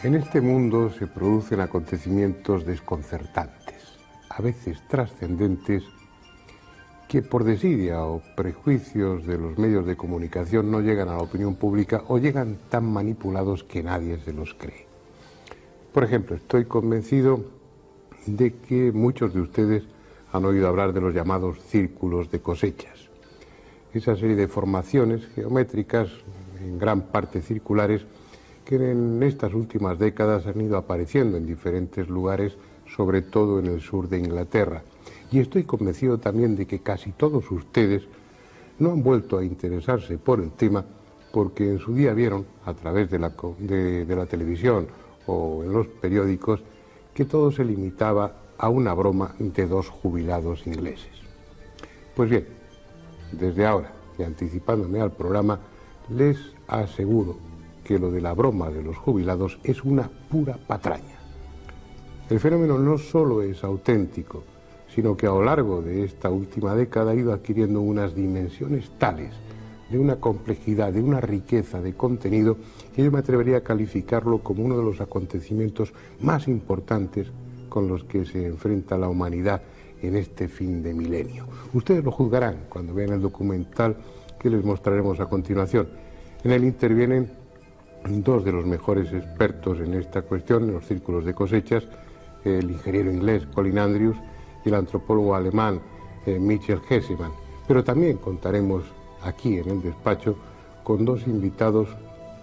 En este mundo se producen acontecimientos desconcertantes, a veces trascendentes, que por desidia o prejuicios de los medios de comunicación no llegan a la opinión pública o llegan tan manipulados que nadie se los cree. Por ejemplo, estoy convencido de que muchos de ustedes han oído hablar de los llamados círculos de cosechas. Esa serie de formaciones geométricas, en gran parte circulares, que en estas últimas décadas han ido apareciendo en diferentes lugares, sobre todo en el sur de Inglaterra. Y estoy convencido también de que casi todos ustedes no han vuelto a interesarse por el tema porque en su día vieron, a través de la televisión o en los periódicos, que todo se limitaba a una broma de dos jubilados ingleses. Pues bien, desde ahora, y anticipándome al programa, les aseguro que lo de la broma de los jubilados es una pura patraña. El fenómeno no solo es auténtico, sino que a lo largo de esta última década ha ido adquiriendo unas dimensiones tales, de una complejidad, de una riqueza de contenido, que yo me atrevería a calificarlo como uno de los acontecimientos más importantes con los que se enfrenta la humanidad en este fin de milenio. Ustedes lo juzgarán cuando vean el documental que les mostraremos a continuación. En él intervienen dos de los mejores expertos en esta cuestión, en los círculos de cosechas, el ingeniero inglés Colin Andrews y el antropólogo alemán Michael Hessemann. Pero también contaremos aquí en el despacho con dos invitados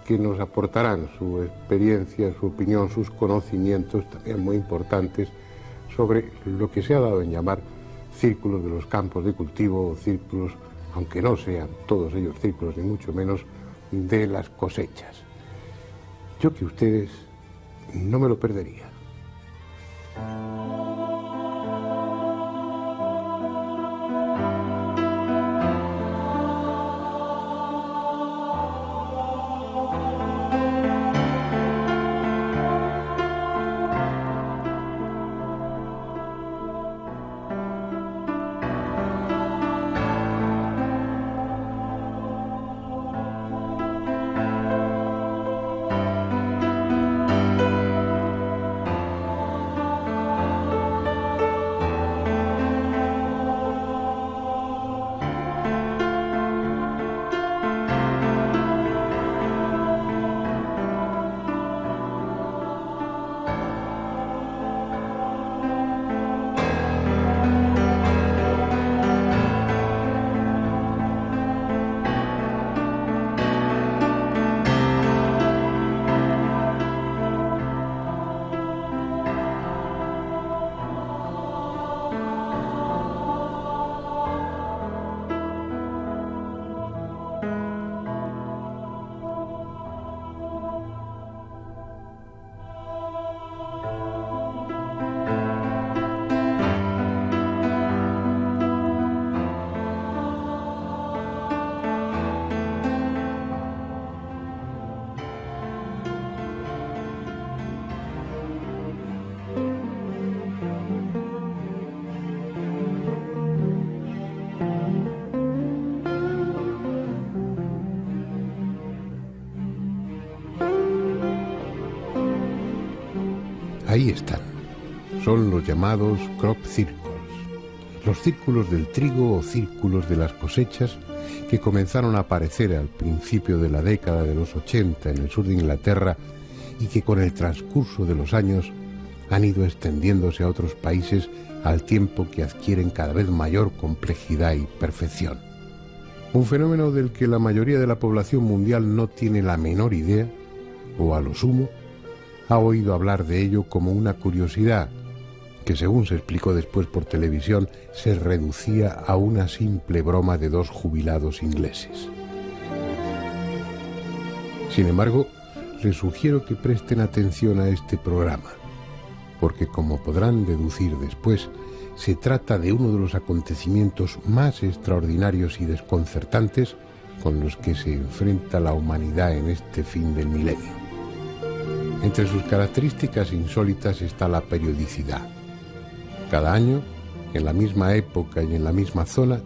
que nos aportarán su experiencia, su opinión, sus conocimientos, también muy importantes, sobre lo que se ha dado en llamar círculos de los campos de cultivo o círculos, aunque no sean todos ellos círculos, ni mucho menos, de las cosechas. Yo que ustedes no me lo perdería. Ahí están. Son los llamados crop circles, los círculos del trigo o círculos de las cosechas que comenzaron a aparecer al principio de la década de los 80 en el sur de Inglaterra y que con el transcurso de los años han ido extendiéndose a otros países al tiempo que adquieren cada vez mayor complejidad y perfección. Un fenómeno del que la mayoría de la población mundial no tiene la menor idea, o a lo sumo, ha oído hablar de ello como una curiosidad que, según se explicó después por televisión, se reducía a una simple broma de dos jubilados ingleses. Sin embargo, les sugiero que presten atención a este programa, porque como podrán deducir después, se trata de uno de los acontecimientos más extraordinarios y desconcertantes con los que se enfrenta la humanidad en este fin del milenio. Entre sus características insólitas está la periodicidad. Cada año, en la misma época y en la misma zona,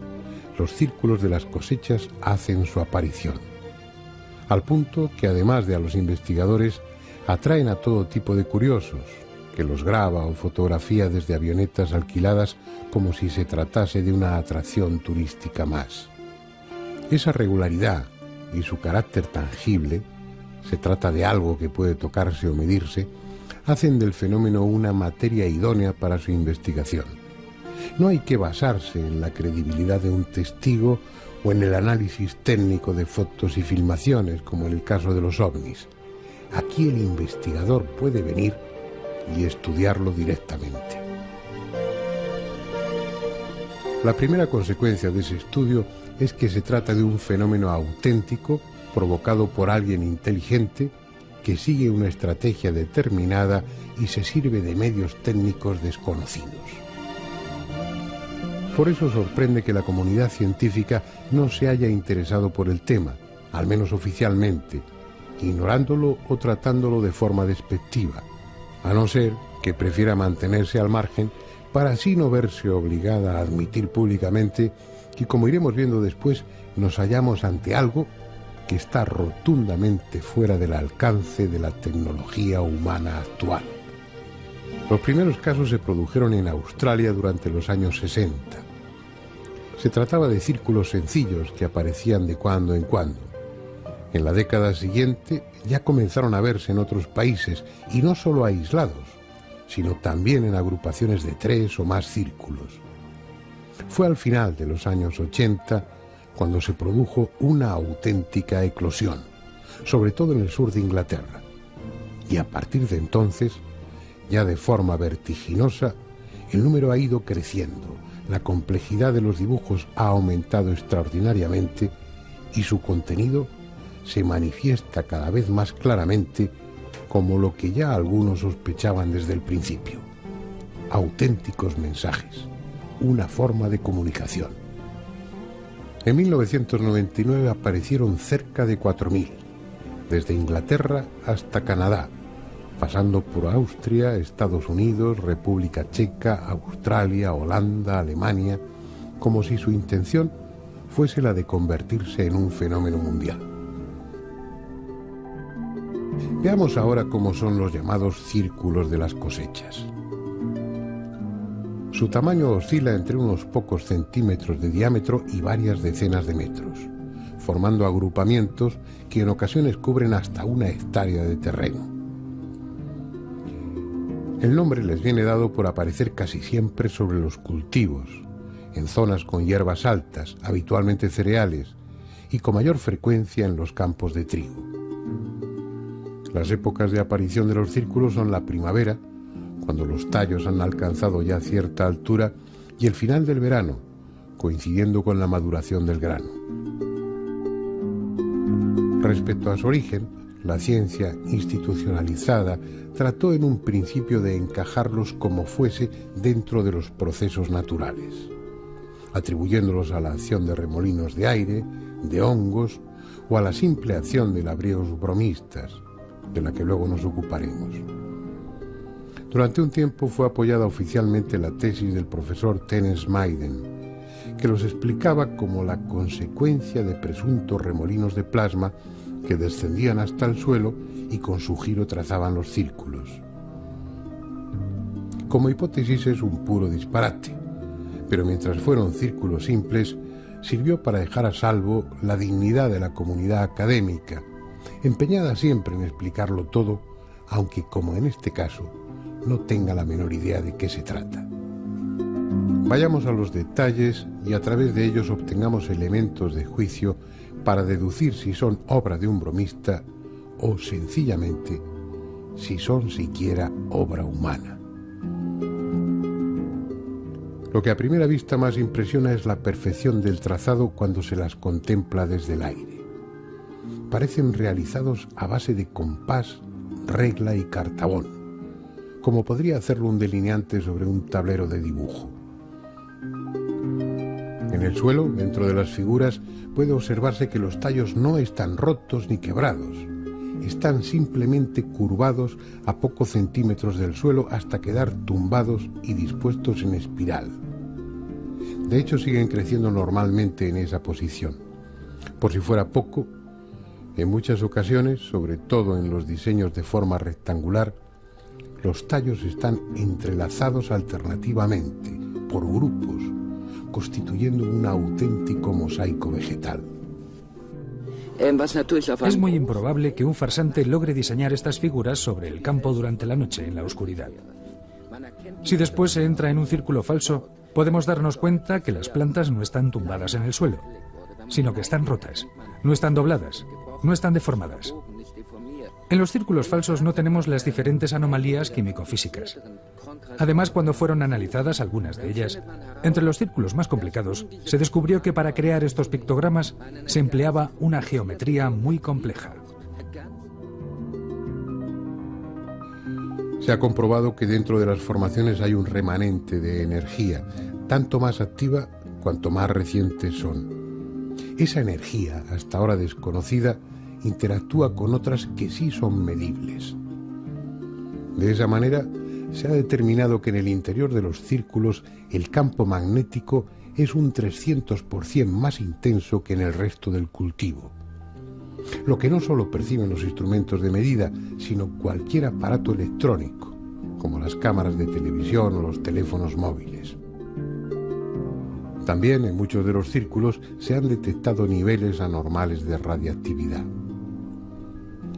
los círculos de las cosechas hacen su aparición. Al punto que, además de a los investigadores, Atraen a todo tipo de curiosos, que los graba o fotografía desde avionetas alquiladas como si se tratase de una atracción turística más. Esa regularidad y su carácter tangible, se trata de algo que puede tocarse o medirse, hacen del fenómeno una materia idónea para su investigación. No hay que basarse en la credibilidad de un testigo o en el análisis técnico de fotos y filmaciones, como en el caso de los ovnis. Aquí el investigador puede venir y estudiarlo directamente. La primera consecuencia de ese estudio es que se trata de un fenómeno auténtico provocado por alguien inteligente que sigue una estrategia determinada y se sirve de medios técnicos desconocidos. Por eso sorprende que la comunidad científica no se haya interesado por el tema, al menos oficialmente, ignorándolo o tratándolo de forma despectiva, a no ser que prefiera mantenerse al margen para así no verse obligada a admitir públicamente que, como iremos viendo después, nos hallamos ante algo que está rotundamente fuera del alcance de la tecnología humana actual. Los primeros casos se produjeron en Australia durante los años 60. Se trataba de círculos sencillos que aparecían de cuando en cuando. En la década siguiente ya comenzaron a verse en otros países, y no solo aislados, sino también en agrupaciones de 3 o más círculos. Fue al final de los años 80 cuando se produjo una auténtica eclosión, sobre todo en el sur de Inglaterra. Y a partir de entonces, ya de forma vertiginosa, el número ha ido creciendo, la complejidad de los dibujos ha aumentado extraordinariamente y su contenido se manifiesta cada vez más claramente como lo que ya algunos sospechaban desde el principio: auténticos mensajes, una forma de comunicación. En 1999 aparecieron cerca de 4.000, desde Inglaterra hasta Canadá, pasando por Austria, Estados Unidos, República Checa, Australia, Holanda, Alemania, como si su intención fuese la de convertirse en un fenómeno mundial. Veamos ahora cómo son los llamados círculos de las cosechas. Su tamaño oscila entre unos pocos centímetros de diámetro y varias decenas de metros, formando agrupamientos que en ocasiones cubren hasta 1 hectárea de terreno. El nombre les viene dado por aparecer casi siempre sobre los cultivos, en zonas con hierbas altas, habitualmente cereales, y con mayor frecuencia en los campos de trigo. Las épocas de aparición de los círculos son la primavera, cuando los tallos han alcanzado ya cierta altura, y el final del verano, coincidiendo con la maduración del grano. Respecto a su origen, la ciencia institucionalizada trató en un principio de encajarlos como fuese dentro de los procesos naturales, atribuyéndolos a la acción de remolinos de aire, de hongos o a la simple acción de labriegos bromistas, de la que luego nos ocuparemos. Durante un tiempo fue apoyada oficialmente la tesis del profesor Terence Maiden, que los explicaba como la consecuencia de presuntos remolinos de plasma que descendían hasta el suelo y con su giro trazaban los círculos. Como hipótesis es un puro disparate, pero mientras fueron círculos simples, sirvió para dejar a salvo la dignidad de la comunidad académica, empeñada siempre en explicarlo todo, aunque, como en este caso, no tenga la menor idea de qué se trata. Vayamos a los detalles y a través de ellos obtengamos elementos de juicio para deducir si son obra de un bromista o, sencillamente, si son siquiera obra humana. Lo que a primera vista más impresiona es la perfección del trazado cuando se las contempla desde el aire. Parecen realizados a base de compás, regla y cartabón, como podría hacerlo un delineante sobre un tablero de dibujo. En el suelo, dentro de las figuras, puede observarse que los tallos no están rotos ni quebrados. Están simplemente curvados a pocos centímetros del suelo hasta quedar tumbados y dispuestos en espiral. De hecho, siguen creciendo normalmente en esa posición. Por si fuera poco, En muchas ocasiones, sobre todo en los diseños de forma rectangular, los tallos están entrelazados alternativamente, por grupos, constituyendo un auténtico mosaico vegetal. Es muy improbable que un farsante logre diseñar estas figuras sobre el campo durante la noche, en la oscuridad. Si después se entra en un círculo falso, podemos darnos cuenta que las plantas no están tumbadas en el suelo, sino que están rotas, no están dobladas, no están deformadas. En los círculos falsos no tenemos las diferentes anomalías químico-físicas. Además, cuando fueron analizadas algunas de ellas, entre los círculos más complicados, se descubrió que para crear estos pictogramas se empleaba una geometría muy compleja. Se ha comprobado que dentro de las formaciones hay un remanente de energía, tanto más activa cuanto más recientes son. Esa energía, hasta ahora desconocida, interactúa con otras que sí son medibles. De esa manera, se ha determinado que en el interior de los círculos el campo magnético es un 300% más intenso que en el resto del cultivo. Lo que no solo perciben los instrumentos de medida, sino cualquier aparato electrónico, como las cámaras de televisión o los teléfonos móviles. También en muchos de los círculos se han detectado niveles anormales de radiactividad.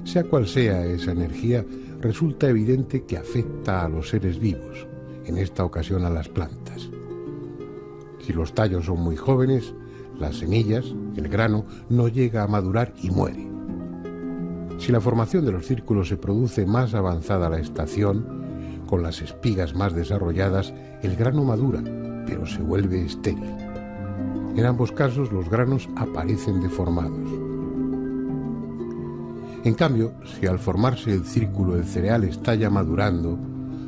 Sea cual sea esa energía, resulta evidente que afecta a los seres vivos, en esta ocasión a las plantas. Si los tallos son muy jóvenes, las semillas, el grano, no llega a madurar y muere. Si la formación de los círculos se produce más avanzada la estación, con las espigas más desarrolladas, el grano madura, pero se vuelve estéril. En ambos casos, los granos aparecen deformados. En cambio, si al formarse el círculo el cereal está ya madurando,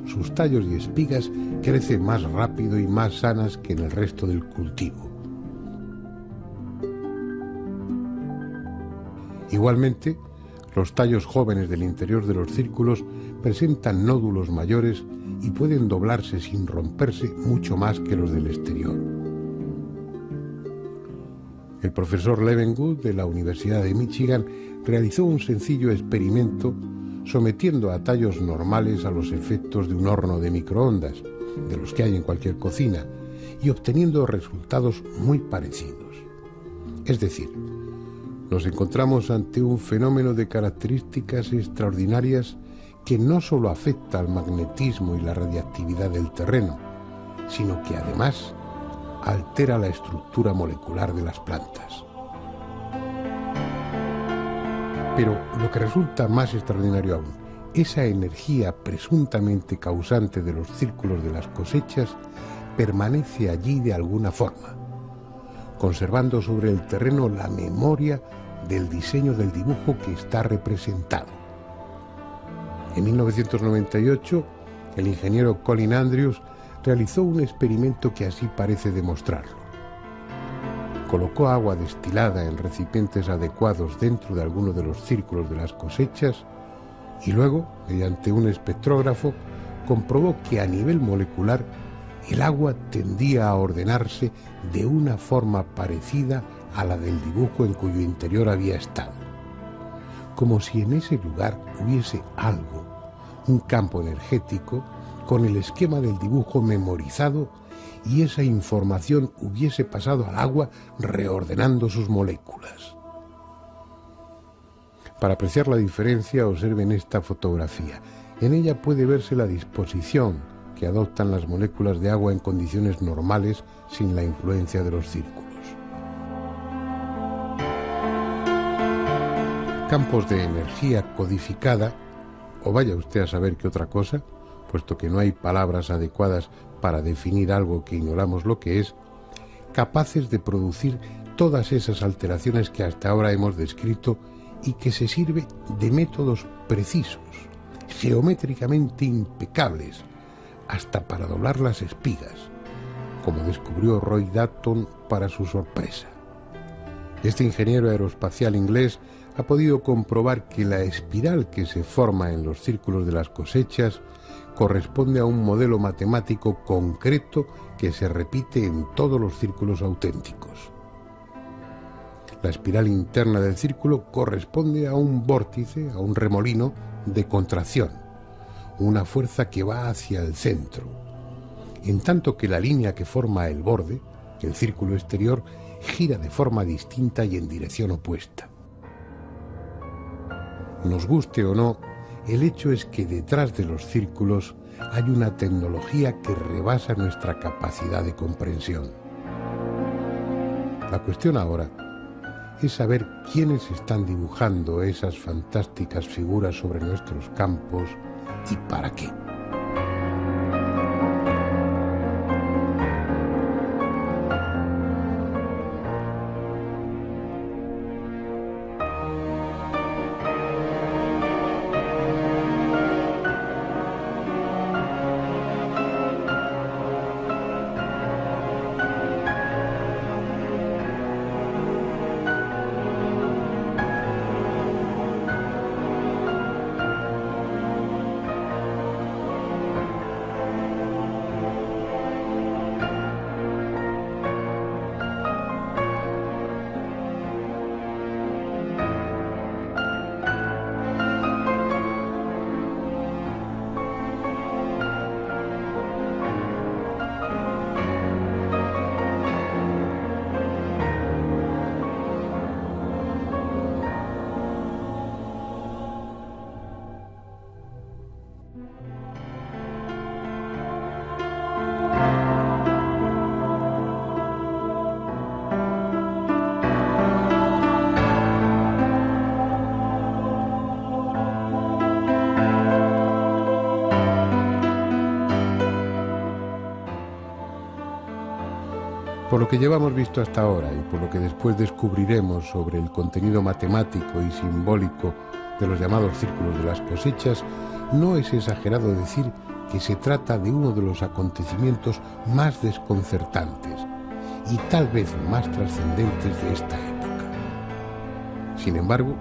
sus tallos y espigas crecen más rápido y más sanas que en el resto del cultivo. Igualmente, los tallos jóvenes del interior de los círculos presentan nódulos mayores y pueden doblarse sin romperse mucho más que los del exterior. El profesor Levengood de la Universidad de Michigan realizó un sencillo experimento sometiendo a tallos normales a los efectos de un horno de microondas, de los que hay en cualquier cocina, y obteniendo resultados muy parecidos. Es decir, nos encontramos ante un fenómeno de características extraordinarias que no solo afecta al magnetismo y la radiactividad del terreno, sino que además altera la estructura molecular de las plantas. Pero lo que resulta más extraordinario aún, esa energía presuntamente causante de los círculos de las cosechas permanece allí de alguna forma, conservando sobre el terreno la memoria del diseño del dibujo que está representado. En 1998, el ingeniero Colin Andrews realizó un experimento que así parece demostrarlo. Colocó agua destilada en recipientes adecuados dentro de alguno de los círculos de las cosechas y luego, mediante un espectrógrafo, comprobó que a nivel molecular el agua tendía a ordenarse de una forma parecida a la del dibujo en cuyo interior había estado, como si en ese lugar hubiese algo, un campo energético, con el esquema del dibujo memorizado y esa información hubiese pasado al agua reordenando sus moléculas. Para apreciar la diferencia, observen esta fotografía. En ella puede verse la disposición que adoptan las moléculas de agua en condiciones normales sin la influencia de los círculos. Campos de energía codificada, o vaya usted a saber qué otra cosa, puesto que no hay palabras adecuadas para definir algo que ignoramos lo que es, capaces de producir todas esas alteraciones que hasta ahora hemos descrito y que se sirve de métodos precisos, geométricamente impecables, hasta para doblar las espigas, como descubrió Roy Dalton para su sorpresa. Este ingeniero aeroespacial inglés ha podido comprobar que la espiral que se forma en los círculos de las cosechas corresponde a un modelo matemático concreto que se repite en todos los círculos auténticos. La espiral interna del círculo corresponde a un vórtice, a un remolino de contracción, una fuerza que va hacia el centro, en tanto que la línea que forma el borde, el círculo exterior, gira de forma distinta y en dirección opuesta. Nos guste o no, el hecho es que detrás de los círculos hay una tecnología que rebasa nuestra capacidad de comprensión. La cuestión ahora es saber quiénes están dibujando esas fantásticas figuras sobre nuestros campos y para qué. Por lo que llevamos visto hasta ahora y por lo que después descubriremos sobre el contenido matemático y simbólico de los llamados círculos de las cosechas, no es exagerado decir que se trata de uno de los acontecimientos más desconcertantes y tal vez más trascendentes de esta época. Sin embargo,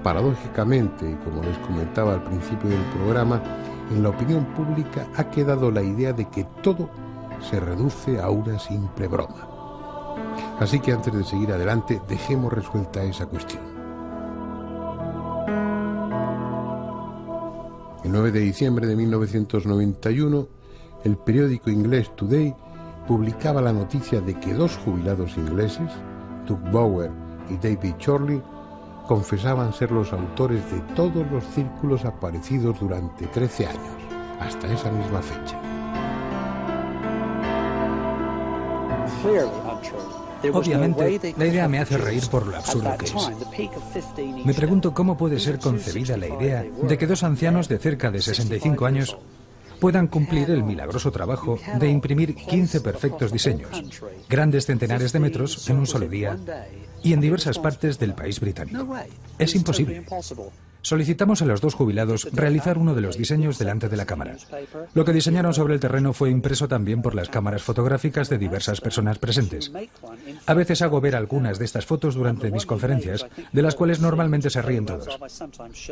paradójicamente, y como les comentaba al principio del programa, en la opinión pública ha quedado la idea de que todo se reduce a una simple broma. Así que antes de seguir adelante, dejemos resuelta esa cuestión. El 9 de diciembre de 1991, el periódico inglés Today publicaba la noticia de que dos jubilados ingleses, Doug Bower y David Chorley, confesaban ser los autores de todos los círculos aparecidos durante 13 años, hasta esa misma fecha. Obviamente, la idea me hace reír por lo absurdo que es. Me pregunto cómo puede ser concebida la idea de que dos ancianos de cerca de 65 años puedan cumplir el milagroso trabajo de imprimir 15 perfectos diseños, grandes centenares de metros en un solo día y en diversas partes del país británico. Es imposible. Solicitamos a los dos jubilados realizar uno de los diseños delante de la cámara. Lo que diseñaron sobre el terreno fue impreso también por las cámaras fotográficas de diversas personas presentes. A veces hago ver algunas de estas fotos durante mis conferencias, de las cuales normalmente se ríen todos.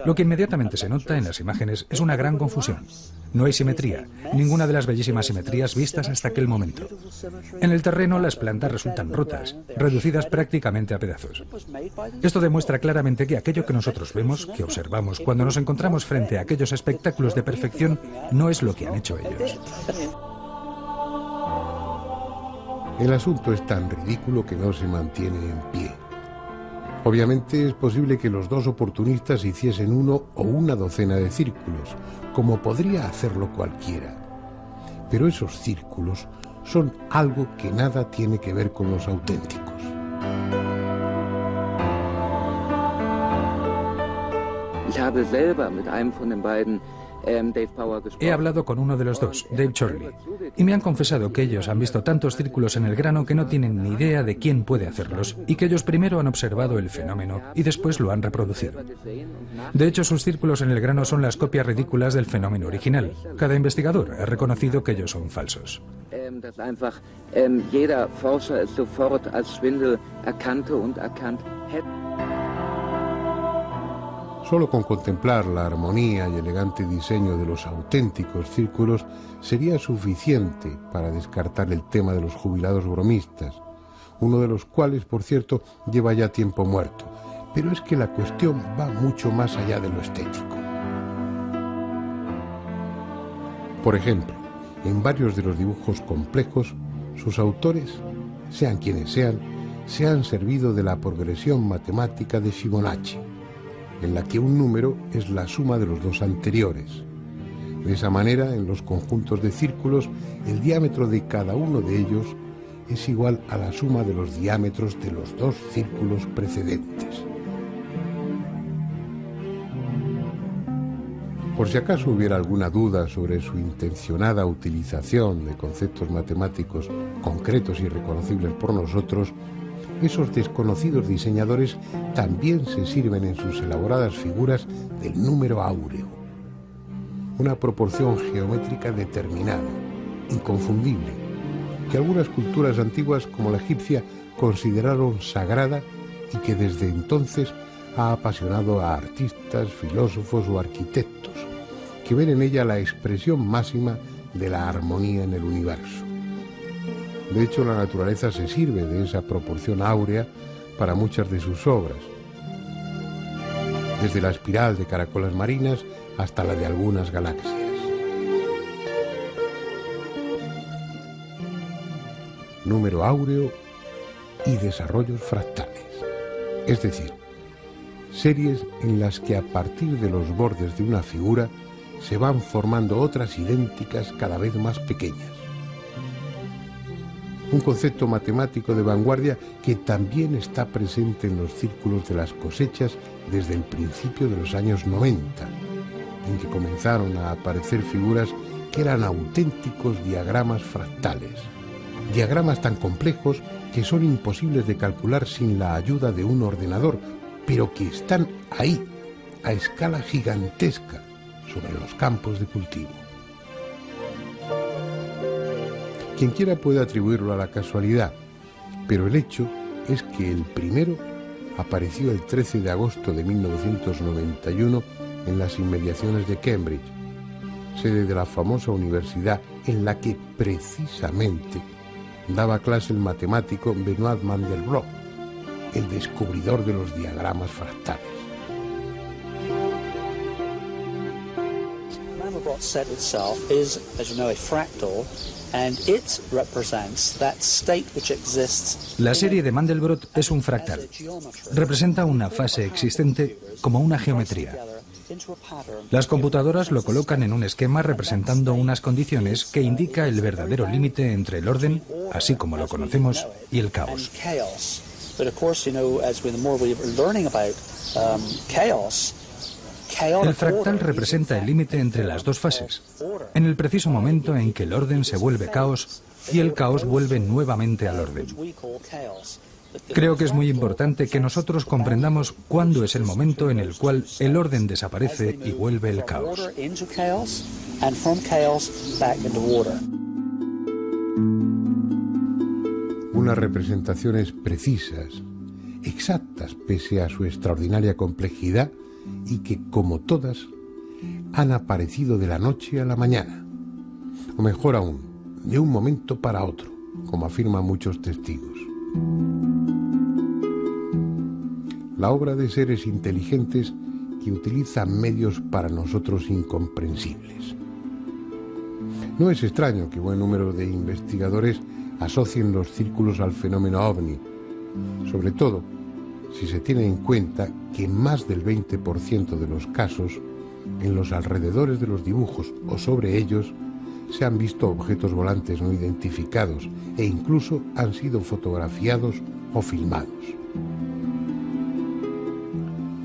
Lo que inmediatamente se nota en las imágenes es una gran confusión. No hay simetría, ninguna de las bellísimas simetrías vistas hasta aquel momento. En el terreno las plantas resultan rotas, reducidas prácticamente a pedazos. Esto demuestra claramente que aquello que nosotros vemos, que observamos cuando nos encontramos frente a aquellos espectáculos de perfección, no es lo que han hecho ellos. El asunto es tan ridículo que no se mantiene en pie. Obviamente es posible que los dos oportunistas hiciesen uno o una docena de círculos, como podría hacerlo cualquiera. Pero esos círculos son algo que nada tiene que ver con los auténticos. He hablado con uno de los dos, Dave Chorley, y me han confesado que ellos han visto tantos círculos en el grano que no tienen ni idea de quién puede hacerlos y que ellos primero han observado el fenómeno y después lo han reproducido. De hecho, sus círculos en el grano son las copias ridículas del fenómeno original. Cada investigador ha reconocido que ellos son falsos. Solo con contemplar la armonía y elegante diseño de los auténticos círculos sería suficiente para descartar el tema de los jubilados bromistas, uno de los cuales, por cierto, lleva ya tiempo muerto. Pero es que la cuestión va mucho más allá de lo estético. Por ejemplo, en varios de los dibujos complejos, sus autores, sean quienes sean, se han servido de la progresión matemática de Fibonacci, en la que un número es la suma de los dos anteriores. De esa manera, en los conjuntos de círculos, el diámetro de cada uno de ellos es igual a la suma de los diámetros de los dos círculos precedentes. Por si acaso hubiera alguna duda sobre su intencionada utilización de conceptos matemáticos concretos y reconocibles por nosotros, esos desconocidos diseñadores también se sirven en sus elaboradas figuras del número áureo, una proporción geométrica determinada, inconfundible, que algunas culturas antiguas como la egipcia consideraron sagrada y que desde entonces ha apasionado a artistas, filósofos o arquitectos, que ven en ella la expresión máxima de la armonía en el universo. De hecho, la naturaleza se sirve de esa proporción áurea para muchas de sus obras, desde la espiral de caracolas marinas hasta la de algunas galaxias. Número áureo y desarrollos fractales, es decir, series en las que a partir de los bordes de una figura se van formando otras idénticas cada vez más pequeñas. Un concepto matemático de vanguardia que también está presente en los círculos de las cosechas desde el principio de los años 90, en que comenzaron a aparecer figuras que eran auténticos diagramas fractales, diagramas tan complejos que son imposibles de calcular sin la ayuda de un ordenador, pero que están ahí, a escala gigantesca, sobre los campos de cultivo. Quien quiera puede atribuirlo a la casualidad, pero el hecho es que el primero apareció el 13 de agosto de 1991 en las inmediaciones de Cambridge, sede de la famosa universidad en la que precisamente daba clase el matemático Benoit Mandelbrot, el descubridor de los diagramas fractales. Mandelbrot set itself is, as you know, a fractal, and it represents that state which exists. La serie de Mandelbrot es un fractal. Representa una fase existente como una geometría. Las computadoras lo colocan en un esquema representando unas condiciones que indica el verdadero límite entre el orden, así como lo conocemos, y el caos. El fractal representa el límite entre las dos fases, en el preciso momento en que el orden se vuelve caos y el caos vuelve nuevamente al orden. Creo que es muy importante que nosotros comprendamos cuándo es el momento en el cual el orden desaparece y vuelve el caos. Unas representaciones precisas, exactas pese a su extraordinaria complejidad y que, como todas, han aparecido de la noche a la mañana, o mejor aún, de un momento para otro, como afirman muchos testigos. La obra de seres inteligentes que utilizan medios para nosotros incomprensibles. No es extraño que buen número de investigadores asocien los círculos al fenómeno ovni, sobre todo si se tiene en cuenta que en más del 20% de los casos, en los alrededores de los dibujos o sobre ellos, se han visto objetos volantes no identificados e incluso han sido fotografiados o filmados.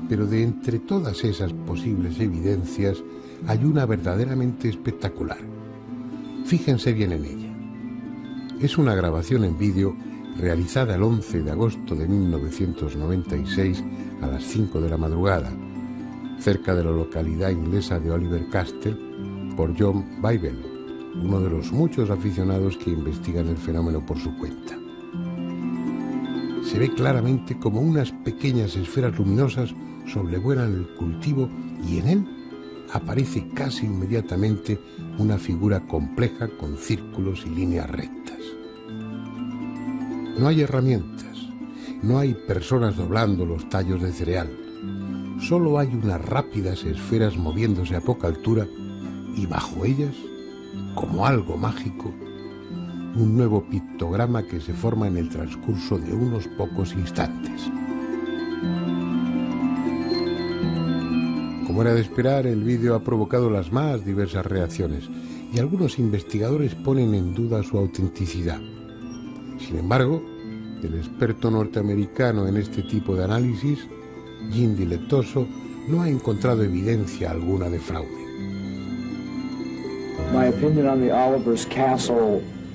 Pero de entre todas esas posibles evidencias hay una verdaderamente espectacular. Fíjense bien en ella. Es una grabación en vídeo realizada el 11 de agosto de 1996 a las 5 de la madrugada, cerca de la localidad inglesa de Oliver Castle, por John Bybel, uno de los muchos aficionados que investigan el fenómeno por su cuenta. Se ve claramente como unas pequeñas esferas luminosas sobrevuelan el cultivo y en él aparece casi inmediatamente una figura compleja con círculos y líneas rectas. No hay herramientas, no hay personas doblando los tallos de cereal. Solo hay unas rápidas esferas moviéndose a poca altura y bajo ellas, como algo mágico, un nuevo pictograma que se forma en el transcurso de unos pocos instantes. Como era de esperar, el vídeo ha provocado las más diversas reacciones y algunos investigadores ponen en duda su autenticidad. Sin embargo, el experto norteamericano en este tipo de análisis, Jim Dilettoso, no ha encontrado evidencia alguna de fraude.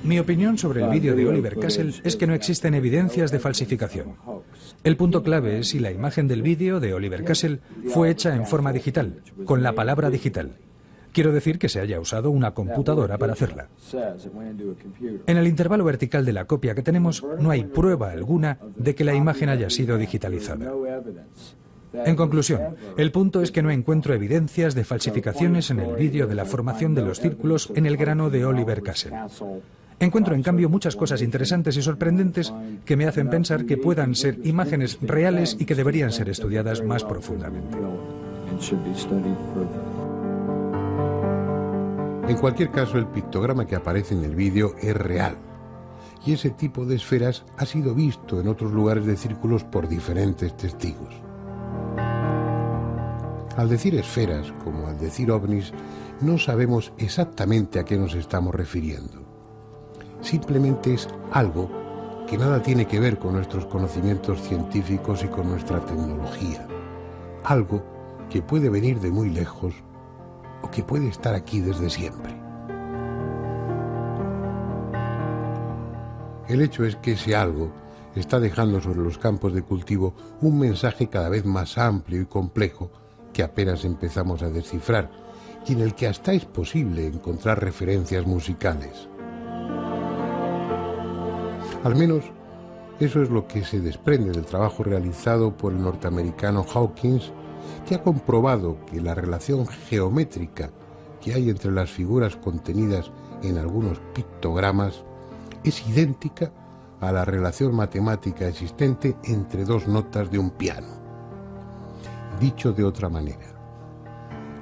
Mi opinión sobre el vídeo de Oliver Castle es que no existen evidencias de falsificación. El punto clave es si la imagen del vídeo de Oliver Castle fue hecha en forma digital, con la palabra digital. Quiero decir que se haya usado una computadora para hacerla. En el intervalo vertical de la copia que tenemos no hay prueba alguna de que la imagen haya sido digitalizada. En conclusión, el punto es que no encuentro evidencias de falsificaciones en el vídeo de la formación de los círculos en el grano de Oliver Castle. Encuentro, en cambio, muchas cosas interesantes y sorprendentes que me hacen pensar que puedan ser imágenes reales y que deberían ser estudiadas más profundamente. En cualquier caso, el pictograma que aparece en el vídeo es real. Y ese tipo de esferas ha sido visto en otros lugares de círculos por diferentes testigos. Al decir esferas, como al decir ovnis, no sabemos exactamente a qué nos estamos refiriendo. Simplemente es algo que nada tiene que ver con nuestros conocimientos científicos y con nuestra tecnología. Algo que puede venir de muy lejos o que puede estar aquí desde siempre. El hecho es que ese algo está dejando sobre los campos de cultivo un mensaje cada vez más amplio y complejo que apenas empezamos a descifrar y en el que hasta es posible encontrar referencias musicales. Al menos eso es lo que se desprende del trabajo realizado por el norteamericano Hawkins, que ha comprobado que la relación geométrica que hay entre las figuras contenidas en algunos pictogramas es idéntica a la relación matemática existente entre dos notas de un piano. Dicho de otra manera,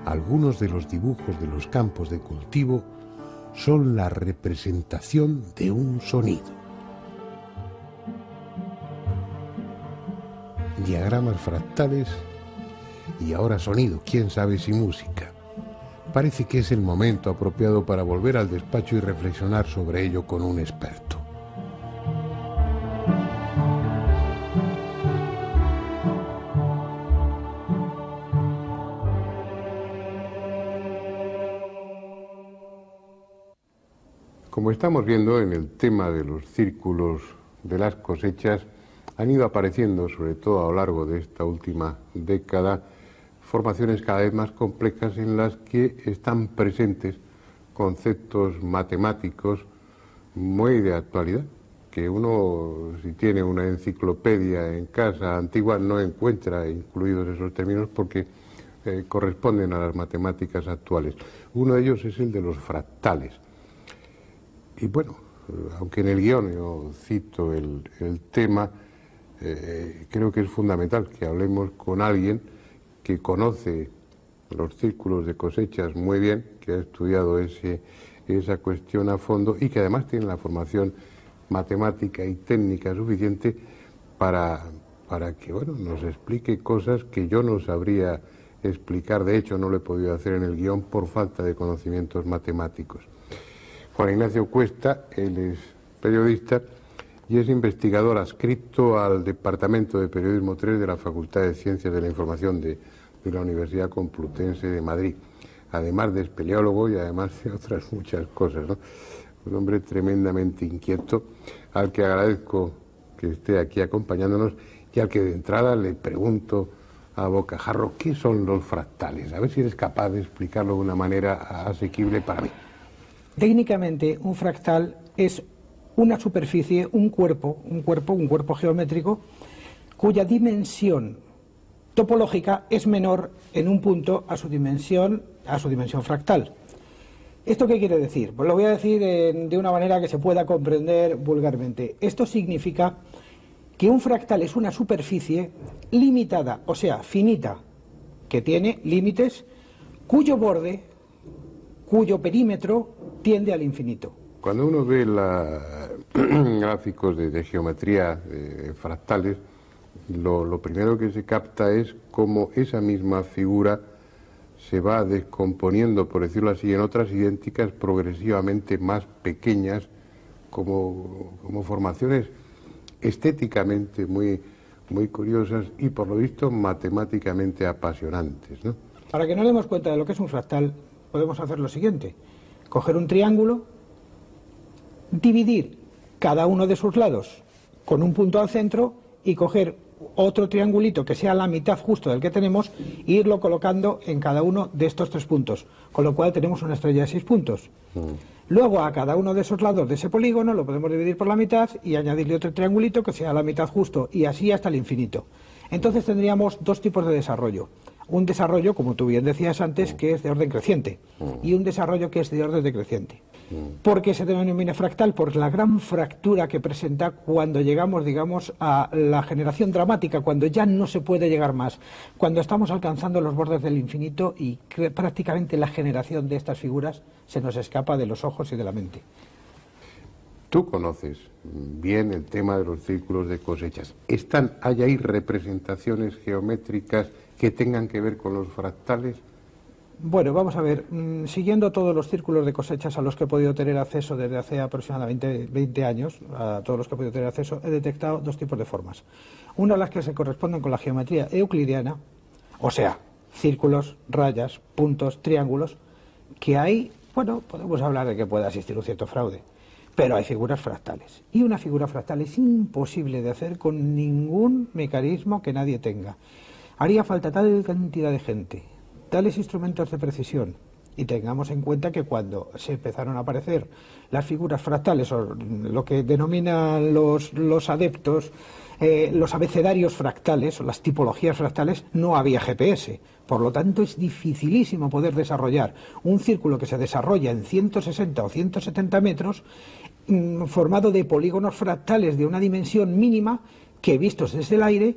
algunos de los dibujos de los campos de cultivo son la representación de un sonido. Diagramas fractales y ahora sonido, quién sabe si música. Parece que es el momento apropiado para volver al despacho y reflexionar sobre ello con un experto. Como estamos viendo, en el tema de los círculos de las cosechas han ido apareciendo, sobre todo a lo largo de esta última década, formaciones cada vez más complejas en las que están presentes conceptos matemáticos muy de actualidad, que uno, si tiene una enciclopedia en casa antigua, no encuentra incluidos esos términos porque corresponden a las matemáticas actuales. Uno de ellos es el de los fractales. Y bueno, aunque en el guión yo cito el tema, creo que es fundamental que hablemos con alguien que conoce los círculos de cosechas muy bien, que ha estudiado esa cuestión a fondo y que además tiene la formación matemática y técnica suficiente para que bueno, nos explique cosas que yo no sabría explicar. De hecho, no lo he podido hacer en el guión por falta de conocimientos matemáticos. Juan Ignacio Cuesta, él es periodista y es investigador adscrito al Departamento de Periodismo 3 de la Facultad de Ciencias de la Información de la Universidad Complutense de Madrid, además de espeleólogo y además de otras muchas cosas, ¿no? Un hombre tremendamente inquieto, al que agradezco que esté aquí acompañándonos y al que de entrada le pregunto a bocajarro, ¿qué son los fractales? A ver si eres capaz de explicarlo de una manera asequible para mí. Técnicamente, un fractal es una superficie, un cuerpo geométrico, cuya dimensión topológica es menor en un punto a su dimensión fractal. ¿Esto qué quiere decir? Pues lo voy a decir de una manera que se pueda comprender vulgarmente. Esto significa que un fractal es una superficie limitada, o sea, finita, que tiene límites cuyo borde, cuyo perímetro tiende al infinito. Cuando uno ve gráficos de geometría fractales, lo primero que se capta es cómo esa misma figura se va descomponiendo, por decirlo así, en otras idénticas progresivamente más pequeñas, como formaciones estéticamente muy curiosas y, por lo visto, matemáticamente apasionantes, ¿no? Para que nos demos cuenta de lo que es un fractal, podemos hacer lo siguiente: coger un triángulo, dividir cada uno de sus lados con un punto al centro y coger otro triangulito que sea la mitad justo del que tenemos e irlo colocando en cada uno de estos 3 puntos, con lo cual tenemos una estrella de 6 puntos. Luego a cada uno de esos lados de ese polígono lo podemos dividir por la mitad y añadirle otro triangulito que sea la mitad justo, y así hasta el infinito. Entonces tendríamos 2 tipos de desarrollo: un desarrollo, como tú bien decías antes, que es de orden creciente, y un desarrollo que es de orden decreciente. ¿Por qué se denomina fractal? Por la gran fractura que presenta cuando llegamos, digamos, a la generación dramática, cuando ya no se puede llegar más, cuando estamos alcanzando los bordes del infinito y prácticamente la generación de estas figuras se nos escapa de los ojos y de la mente. Tú conoces bien el tema de los círculos de cosechas. ¿Hay ahí representaciones geométricas que tengan que ver con los fractales? Bueno, vamos a ver, siguiendo todos los círculos de cosechas a los que he podido tener acceso desde hace aproximadamente 20 años, a todos los que he podido tener acceso, he detectado 2 tipos de formas. Una, las que se corresponden con la geometría euclidiana, o sea, círculos, rayas, puntos, triángulos, que hay, bueno, podemos hablar de que pueda existir un cierto fraude, pero hay figuras fractales. Y una figura fractal es imposible de hacer con ningún mecanismo que nadie tenga. Haría falta tal cantidad de gente, tales instrumentos de precisión, y tengamos en cuenta que cuando se empezaron a aparecer las figuras fractales, o lo que denominan los adeptos, los abecedarios fractales, o las tipologías fractales, no había GPS. Por lo tanto, es dificilísimo poder desarrollar un círculo que se desarrolla en 160 o 170 metros, formado de polígonos fractales de una dimensión mínima, que vistos desde el aire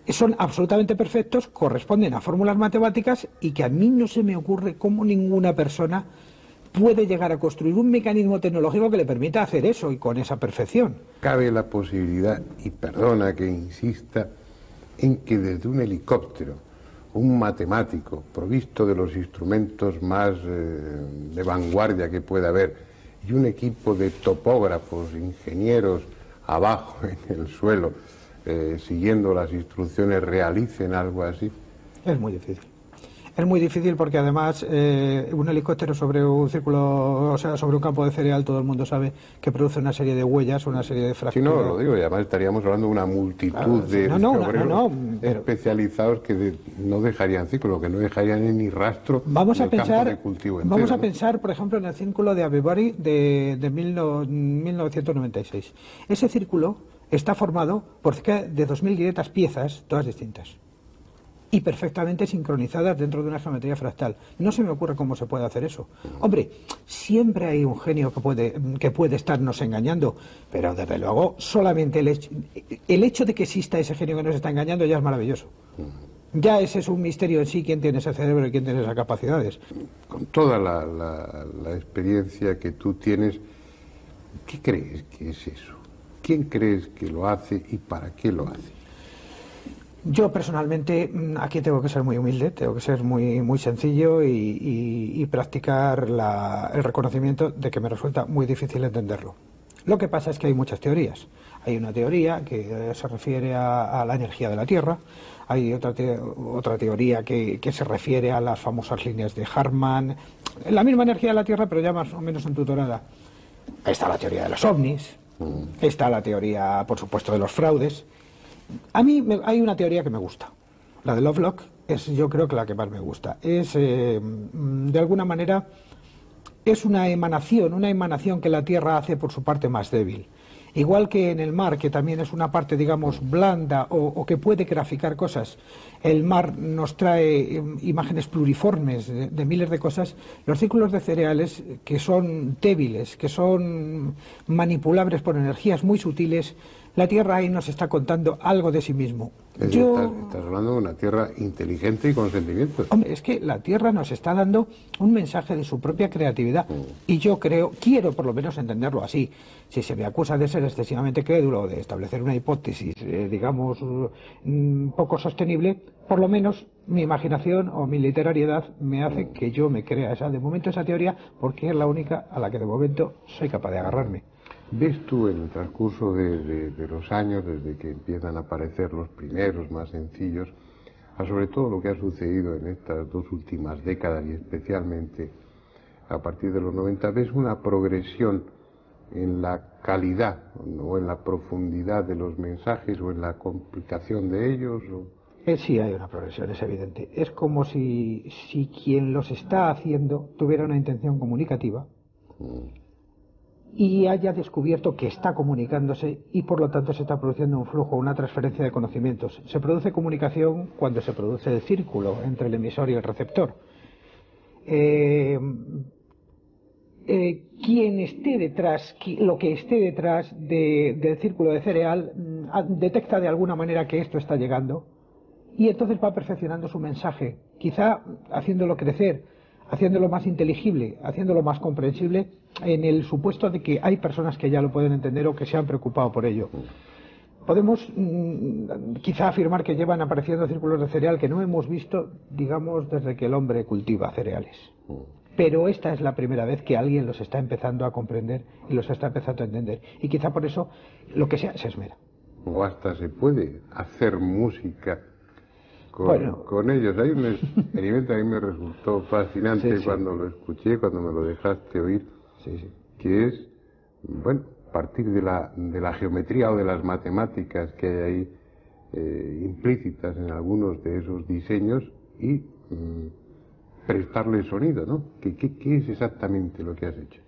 son absolutamente perfectos, corresponden a fórmulas matemáticas, y que a mí no se me ocurre cómo ninguna persona puede llegar a construir un mecanismo tecnológico que le permita hacer eso y con esa perfección. Cabe la posibilidad, y perdona que insista, en que desde un helicóptero, un matemático provisto de los instrumentos más de vanguardia que pueda haber, y un equipo de topógrafos, ingenieros abajo en el suelo, siguiendo las instrucciones, realicen algo así? Es muy difícil. Es muy difícil porque además un helicóptero sobre un círculo, o sea, sobre un campo de cereal, todo el mundo sabe que produce una serie de huellas, una serie de fracturas. Sí, no, lo digo, y además estaríamos hablando de una multitud de obreros especializados que no dejarían círculo, que no dejarían ni rastro del campo de cultivo entero. Vamos a pensar, por ejemplo, en el círculo de Avebury de 1996. Ese círculo está formado por cerca de 2.500 piezas, todas distintas y perfectamente sincronizadas dentro de una geometría fractal. No se me ocurre cómo se puede hacer eso. Hombre, siempre hay un genio que puede estarnos engañando, pero desde luego solamente el hecho de que exista ese genio que nos está engañando ya es maravilloso. Ya ese es un misterio en sí, quién tiene ese cerebro y quién tiene esas capacidades. Con toda la experiencia que tú tienes, ¿qué crees que es eso? ¿Quién crees que lo hace y para qué lo hace? Yo personalmente aquí tengo que ser muy humilde, tengo que ser muy sencillo y practicar el reconocimiento de que me resulta muy difícil entenderlo. Lo que pasa es que hay muchas teorías. Hay una teoría que se refiere a la energía de la Tierra, hay otra teoría que se refiere a las famosas líneas de Hartmann, la misma energía de la Tierra pero ya más o menos entutorada. Está la teoría de los ovnis, está la teoría, por supuesto, de los fraudes. A mí hay una teoría que me gusta, la de Lovelock, es yo creo que la que más me gusta. Es, de alguna manera, es una emanación que la Tierra hace por su parte más débil. Igual que en el mar, que también es una parte, digamos, blanda o que puede graficar cosas, el mar nos trae imágenes pluriformes de miles de cosas, los círculos de cereales, que son débiles, que son manipulables por energías muy sutiles, la Tierra ahí nos está contando algo de sí mismo. Es decir, estás hablando de una Tierra inteligente y con sentimientos. Hombre, es que la Tierra nos está dando un mensaje de su propia creatividad y yo quiero por lo menos entenderlo así. Si se me acusa de ser excesivamente crédulo, de establecer una hipótesis, digamos, poco sostenible, por lo menos mi imaginación o mi literariedad me hace que yo me crea de momento esa teoría, porque es la única a la que de momento soy capaz de agarrarme. ¿Ves tú en el transcurso de los años, desde que empiezan a aparecer los primeros más sencillos, a sobre todo lo que ha sucedido en estas 2 últimas décadas y especialmente a partir de los 90, ves una progresión en la calidad o en la profundidad de los mensajes o en la complicación de ellos? Sí, hay una progresión, es evidente. Es como si quien los está haciendo tuviera una intención comunicativa y haya descubierto que está comunicándose y por lo tanto se está produciendo un flujo, una transferencia de conocimientos. Se produce comunicación cuando se produce el círculo entre el emisor y el receptor. Quien esté detrás, lo que esté detrás del círculo de cereal, detecta de alguna manera que esto está llegando y entonces va perfeccionando su mensaje, quizá haciéndolo crecer, haciéndolo más inteligible, haciéndolo más comprensible, en el supuesto de que hay personas que ya lo pueden entender o que se han preocupado por ello. Podemos quizá afirmar que llevan apareciendo círculos de cereal que no hemos visto, digamos, desde que el hombre cultiva cereales. Pero esta es la primera vez que alguien los está empezando a comprender y los está empezando a entender. Y quizá por eso, lo que sea, se esmera. O hasta se puede hacer música con ellos. Hay un experimento que a mí me resultó fascinante cuando lo escuché, cuando me lo dejaste oír, que es, bueno, partir de la geometría o de las matemáticas que hay ahí implícitas en algunos de esos diseños y prestarle sonido, ¿no? ¿Qué es exactamente lo que has hecho?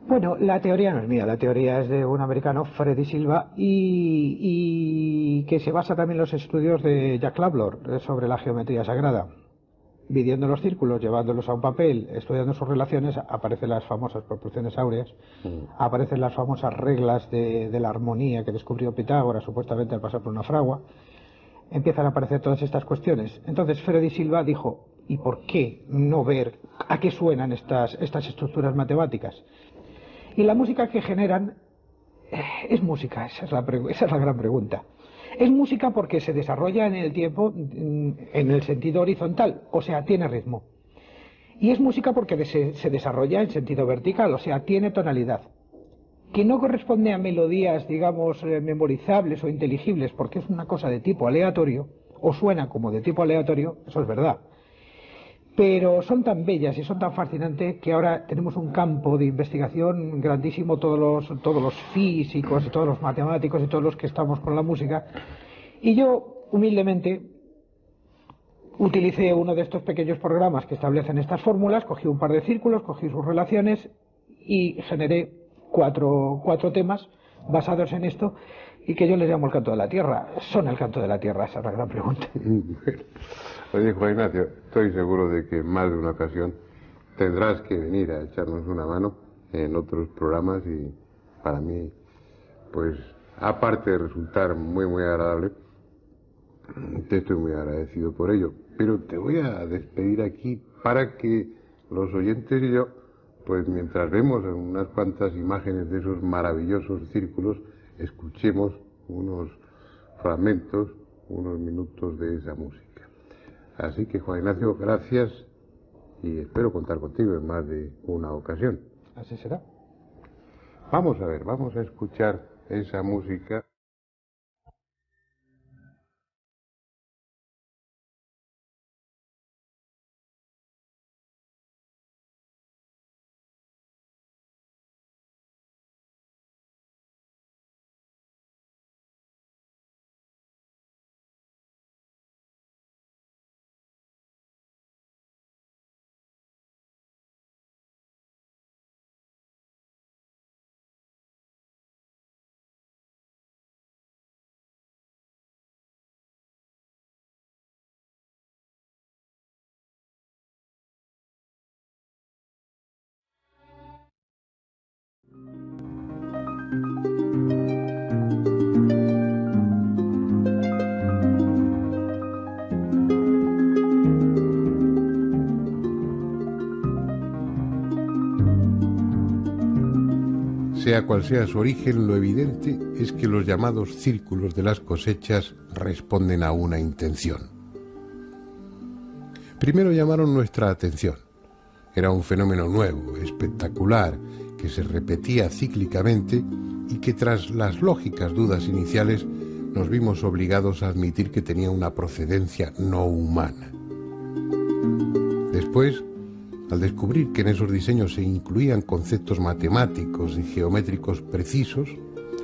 Bueno, la teoría no es mía, la teoría es de un americano, Freddy Silva, y que se basa también en los estudios de Jack Lavlor sobre la geometría sagrada. Midiendo los círculos, llevándolos a un papel, estudiando sus relaciones, aparecen las famosas proporciones áureas, aparecen las famosas reglas de la armonía que descubrió Pitágoras supuestamente al pasar por una fragua. Empiezan a aparecer todas estas cuestiones. Entonces Freddy Silva dijo, ¿y por qué no ver a qué suenan estas estructuras matemáticas? Y la música que generan es música, esa es la gran pregunta. Es música porque se desarrolla en el tiempo en el sentido horizontal, o sea, tiene ritmo. Y es música porque se desarrolla en sentido vertical, o sea, tiene tonalidad. Que no corresponde a melodías, digamos, memorizables o inteligibles, porque es una cosa de tipo aleatorio, o suena como de tipo aleatorio, eso es verdad. Pero son tan bellas y son tan fascinantes que ahora tenemos un campo de investigación grandísimo, todos los físicos y todos los matemáticos y todos los que estamos con la música. Y yo, humildemente, utilicé uno de estos pequeños programas que establecen estas fórmulas, cogí un par de círculos, cogí sus relaciones y generé cuatro temas basados en esto y que yo les llamo el canto de la tierra. ¿Son el canto de la tierra? Esa es la gran pregunta. Oye, Juan Ignacio, estoy seguro de que en más de una ocasión tendrás que venir a echarnos una mano en otros programas y para mí, pues, aparte de resultar muy, muy agradable, te estoy muy agradecido por ello. Pero te voy a despedir aquí para que los oyentes y yo, pues mientras vemos unas cuantas imágenes de esos maravillosos círculos, escuchemos unos fragmentos, unos minutos de esa música. Así que, Juan Ignacio, gracias y espero contar contigo en más de una ocasión. Así será. Vamos a ver, vamos a escuchar esa música. Sea cual sea su origen, lo evidente es que los llamados círculos de las cosechas responden a una intención. Primero llamaron nuestra atención. Era un fenómeno nuevo, espectacular, que se repetía cíclicamente y que tras las lógicas dudas iniciales nos vimos obligados a admitir que tenía una procedencia no humana. Después, al descubrir que en esos diseños se incluían conceptos matemáticos y geométricos precisos,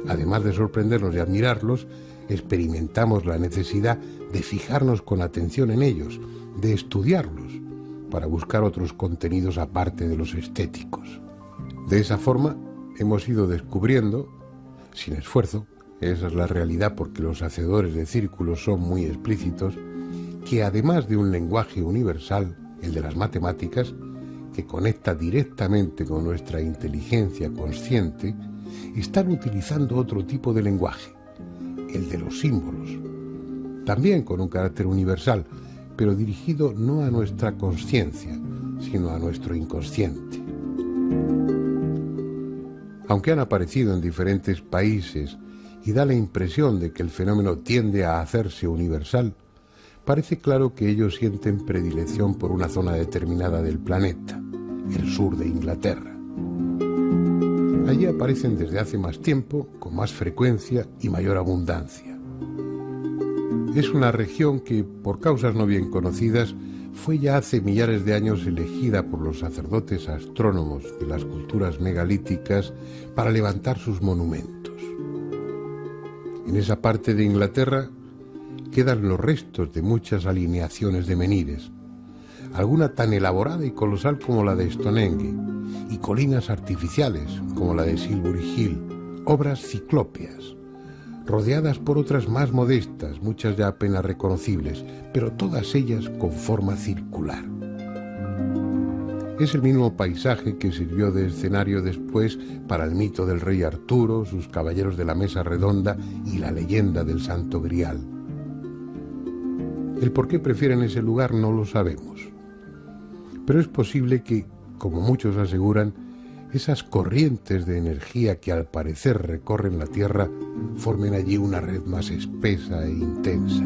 además de sorprendernos y admirarlos, experimentamos la necesidad de fijarnos con atención en ellos, de estudiarlos, para buscar otros contenidos aparte de los estéticos. De esa forma, hemos ido descubriendo, sin esfuerzo, esa es la realidad porque los hacedores de círculos son muy explícitos, que además de un lenguaje universal, el de las matemáticas, que conecta directamente con nuestra inteligencia consciente, están utilizando otro tipo de lenguaje, el de los símbolos, también con un carácter universal, pero dirigido no a nuestra consciencia, sino a nuestro inconsciente. Aunque han aparecido en diferentes países y da la impresión de que el fenómeno tiende a hacerse universal, parece claro que ellos sienten predilección por una zona determinada del planeta, el sur de Inglaterra. Allí aparecen desde hace más tiempo, con más frecuencia y mayor abundancia. Es una región que, por causas no bien conocidas, fue ya hace millares de años elegida por los sacerdotes astrónomos de las culturas megalíticas para levantar sus monumentos. En esa parte de Inglaterra quedan los restos de muchas alineaciones de menhires, alguna tan elaborada y colosal como la de Stonehenge, y colinas artificiales como la de Silbury Hill, obras ciclópeas, rodeadas por otras más modestas, muchas ya apenas reconocibles, pero todas ellas con forma circular. Es el mismo paisaje que sirvió de escenario después para el mito del rey Arturo, sus caballeros de la mesa redonda y la leyenda del Santo Grial. El por qué prefieren ese lugar no lo sabemos, pero es posible que, como muchos aseguran, esas corrientes de energía que al parecer recorren la Tierra formen allí una red más espesa e intensa.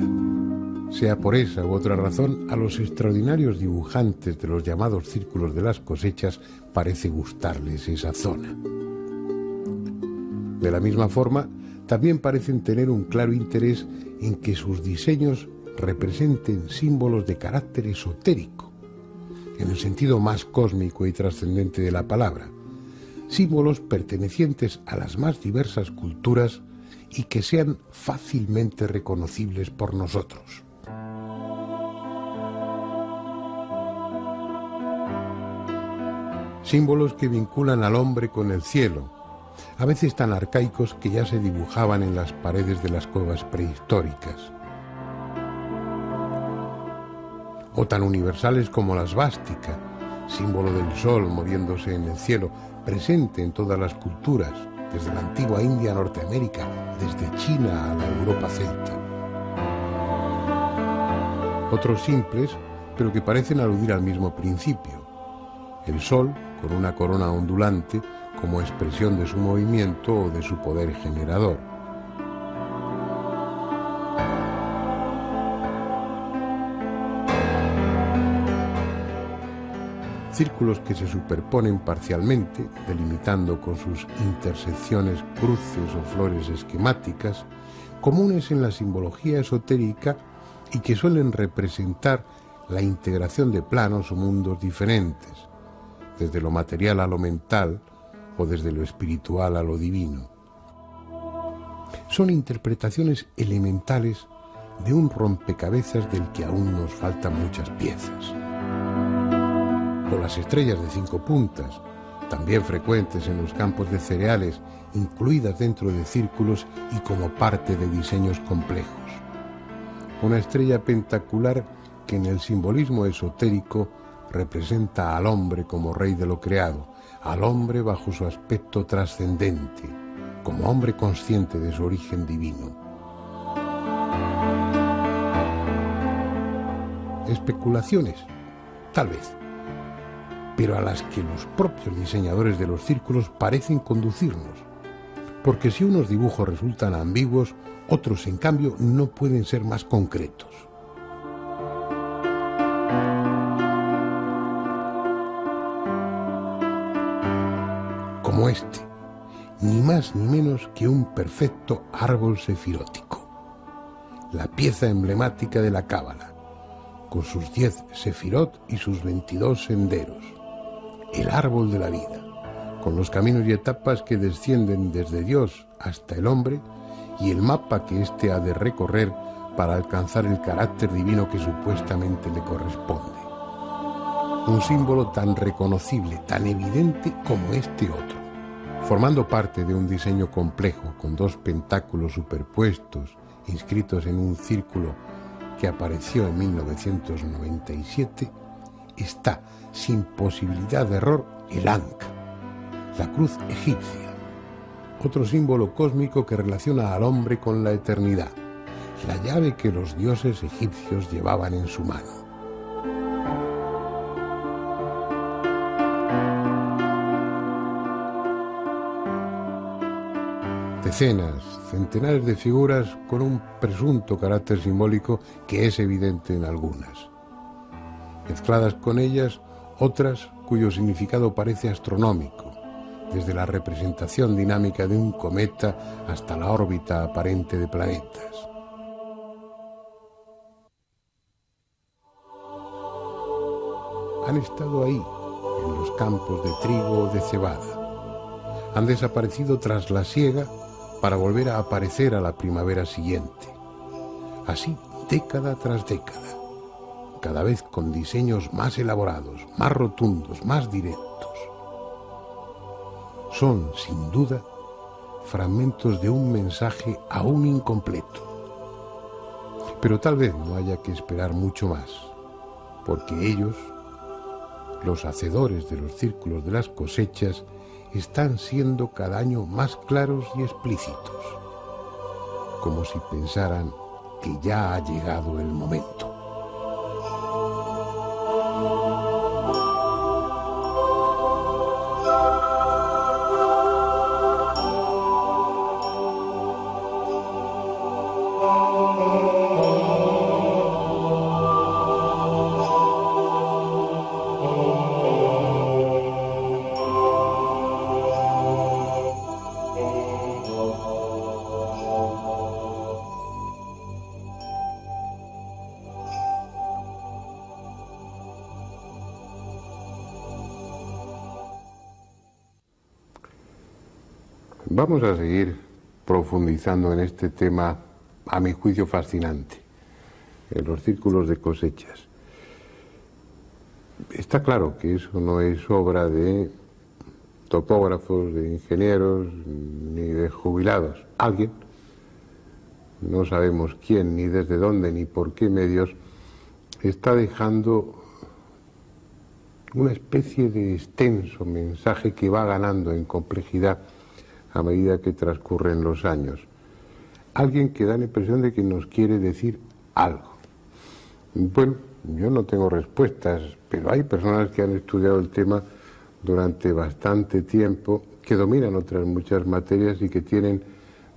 Sea por esa u otra razón, a los extraordinarios dibujantes de los llamados círculos de las cosechas parece gustarles esa zona. De la misma forma, también parecen tener un claro interés en que sus diseños representen símbolos de carácter esotérico, en el sentido más cósmico y trascendente de la palabra, símbolos pertenecientes a las más diversas culturas y que sean fácilmente reconocibles por nosotros. Símbolos que vinculan al hombre con el cielo, a veces tan arcaicos que ya se dibujaban en las paredes de las cuevas prehistóricas, o tan universales como la svástica, símbolo del sol moviéndose en el cielo, presente en todas las culturas, desde la antigua India a Norteamérica, desde China a la Europa celta. Otros simples, pero que parecen aludir al mismo principio. El sol, con una corona ondulante, como expresión de su movimiento o de su poder generador. Círculos que se superponen parcialmente, delimitando con sus intersecciones cruces o flores esquemáticas, comunes en la simbología esotérica y que suelen representar la integración de planos o mundos diferentes, desde lo material a lo mental o desde lo espiritual a lo divino. Son interpretaciones elementales de un rompecabezas del que aún nos faltan muchas piezas. O las estrellas de 5 puntas, también frecuentes en los campos de cereales, incluidas dentro de círculos y como parte de diseños complejos. Una estrella pentacular que en el simbolismo esotérico representa al hombre como rey de lo creado, al hombre bajo su aspecto trascendente, como hombre consciente de su origen divino. Especulaciones, tal vez, pero a las que los propios diseñadores de los círculos parecen conducirnos, porque si unos dibujos resultan ambiguos, otros, en cambio, no pueden ser más concretos. Como este, ni más ni menos que un perfecto árbol sefirótico, la pieza emblemática de la Cábala, con sus 10 sefirot y sus 22 senderos, el árbol de la vida, con los caminos y etapas que descienden desde Dios hasta el hombre y el mapa que éste ha de recorrer para alcanzar el carácter divino que supuestamente le corresponde. Un símbolo tan reconocible, tan evidente como este otro, formando parte de un diseño complejo con 2 pentáculos superpuestos inscritos en un círculo que apareció en 1997, está, sin posibilidad de error, el Ankh, la cruz egipcia, otro símbolo cósmico que relaciona al hombre con la eternidad, la llave que los dioses egipcios llevaban en su mano. Decenas, centenares de figuras con un presunto carácter simbólico que es evidente en algunas. Mezcladas con ellas, otras cuyo significado parece astronómico, desde la representación dinámica de un cometa hasta la órbita aparente de planetas. Han estado ahí, en los campos de trigo o de cebada. Han desaparecido tras la siega para volver a aparecer a la primavera siguiente. Así, década tras década, cada vez con diseños más elaborados, más rotundos, más directos. Son, sin duda, fragmentos de un mensaje aún incompleto. Pero tal vez no haya que esperar mucho más, porque ellos, los hacedores de los círculos de las cosechas, están siendo cada año más claros y explícitos, como si pensaran que ya ha llegado el momento. Vamos a seguir profundizando en este tema, a mi juicio fascinante, en los círculos de cosechas. Está claro que eso no es obra de topógrafos, de ingenieros, ni de jubilados. Alguien, no sabemos quién, ni desde dónde, ni por qué medios, está dejando una especie de extenso mensaje que va ganando en complejidad a medida que transcurren los años. Alguien que da la impresión de que nos quiere decir algo. Bueno, yo no tengo respuestas, pero hay personas que han estudiado el tema durante bastante tiempo, que dominan otras muchas materias y que tienen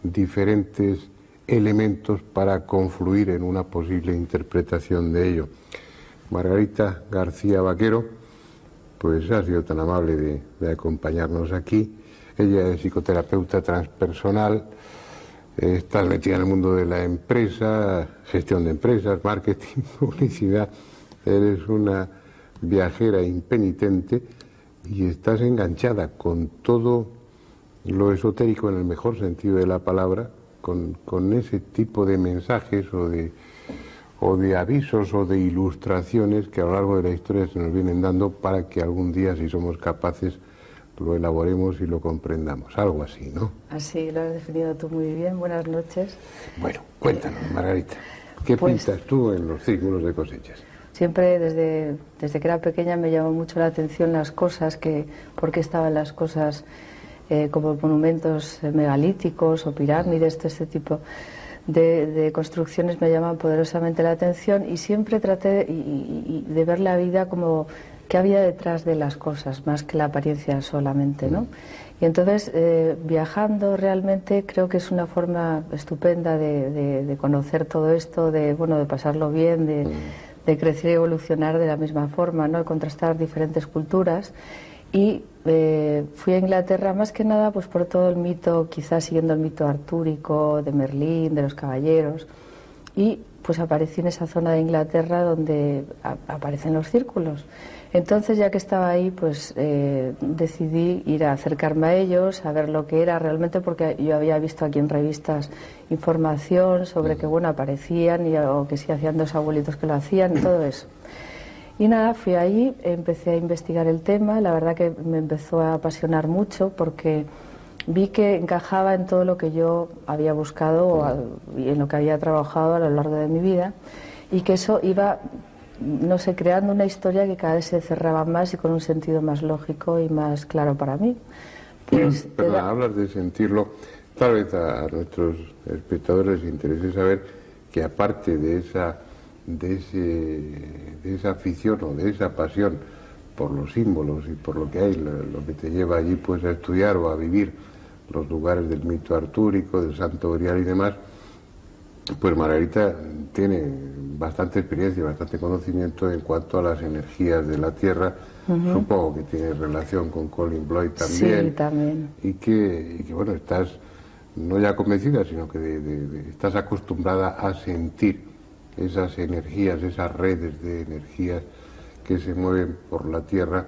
diferentes elementos para confluir en una posible interpretación de ello. Margarita García Vaquero, pues ha sido tan amable de acompañarnos aquí. Ella es psicoterapeuta transpersonal, está metida en el mundo de la empresa, gestión de empresas, marketing, publicidad. Eres una viajera impenitente y estás enganchada con todo lo esotérico en el mejor sentido de la palabra, con ese tipo de mensajes o de avisos o de ilustraciones que a lo largo de la historia se nos vienen dando para que algún día, si somos capaces, lo elaboremos y lo comprendamos, algo así, ¿no? Así lo has definido tú muy bien. Buenas noches. Bueno, cuéntanos, Margarita, ¿qué pintas tú en los círculos de cosechas? Siempre desde que era pequeña me llamó mucho la atención las cosas, por qué estaban las cosas como monumentos megalíticos o pirámides, todo este tipo de construcciones me llaman poderosamente la atención, y siempre traté de ver la vida como qué había detrás de las cosas, más que la apariencia solamente, ¿no? Y entonces, viajando realmente creo que es una forma estupenda de conocer todo esto, de pasarlo bien, de crecer y evolucionar de la misma forma, ¿no? De contrastar diferentes culturas. Y fui a Inglaterra más que nada pues por todo el mito, quizás siguiendo el mito artúrico, de Merlín, de los caballeros, y pues aparecí en esa zona de Inglaterra donde aparecen los círculos. Entonces, ya que estaba ahí, pues decidí ir a acercarme a ellos, a ver lo que era realmente, porque yo había visto aquí en revistas información sobre que aparecían o que sí hacían dos abuelitos que lo hacían y todo eso. Y nada, fui ahí, empecé a investigar el tema, la verdad que me empezó a apasionar mucho porque vi que encajaba en todo lo que yo había buscado y en lo que había trabajado a lo largo de mi vida, y que eso iba, no sé, creando una historia que cada vez se cerraba más y con un sentido más lógico y más claro para mí. Pues hablas de sentirlo, tal vez a nuestros espectadores les interese saber que aparte de esa afición o de esa pasión por los símbolos y por lo que hay, lo que te lleva allí pues a estudiar o a vivir los lugares del mito artúrico, del Santo Grial y demás, pues Margarita tiene bastante experiencia y bastante conocimiento en cuanto a las energías de la Tierra. Supongo que tiene relación con Colin Bloyd también. Sí, también. Y que estás no ya convencida, sino que estás acostumbrada a sentir esas energías, esas redes de energías que se mueven por la Tierra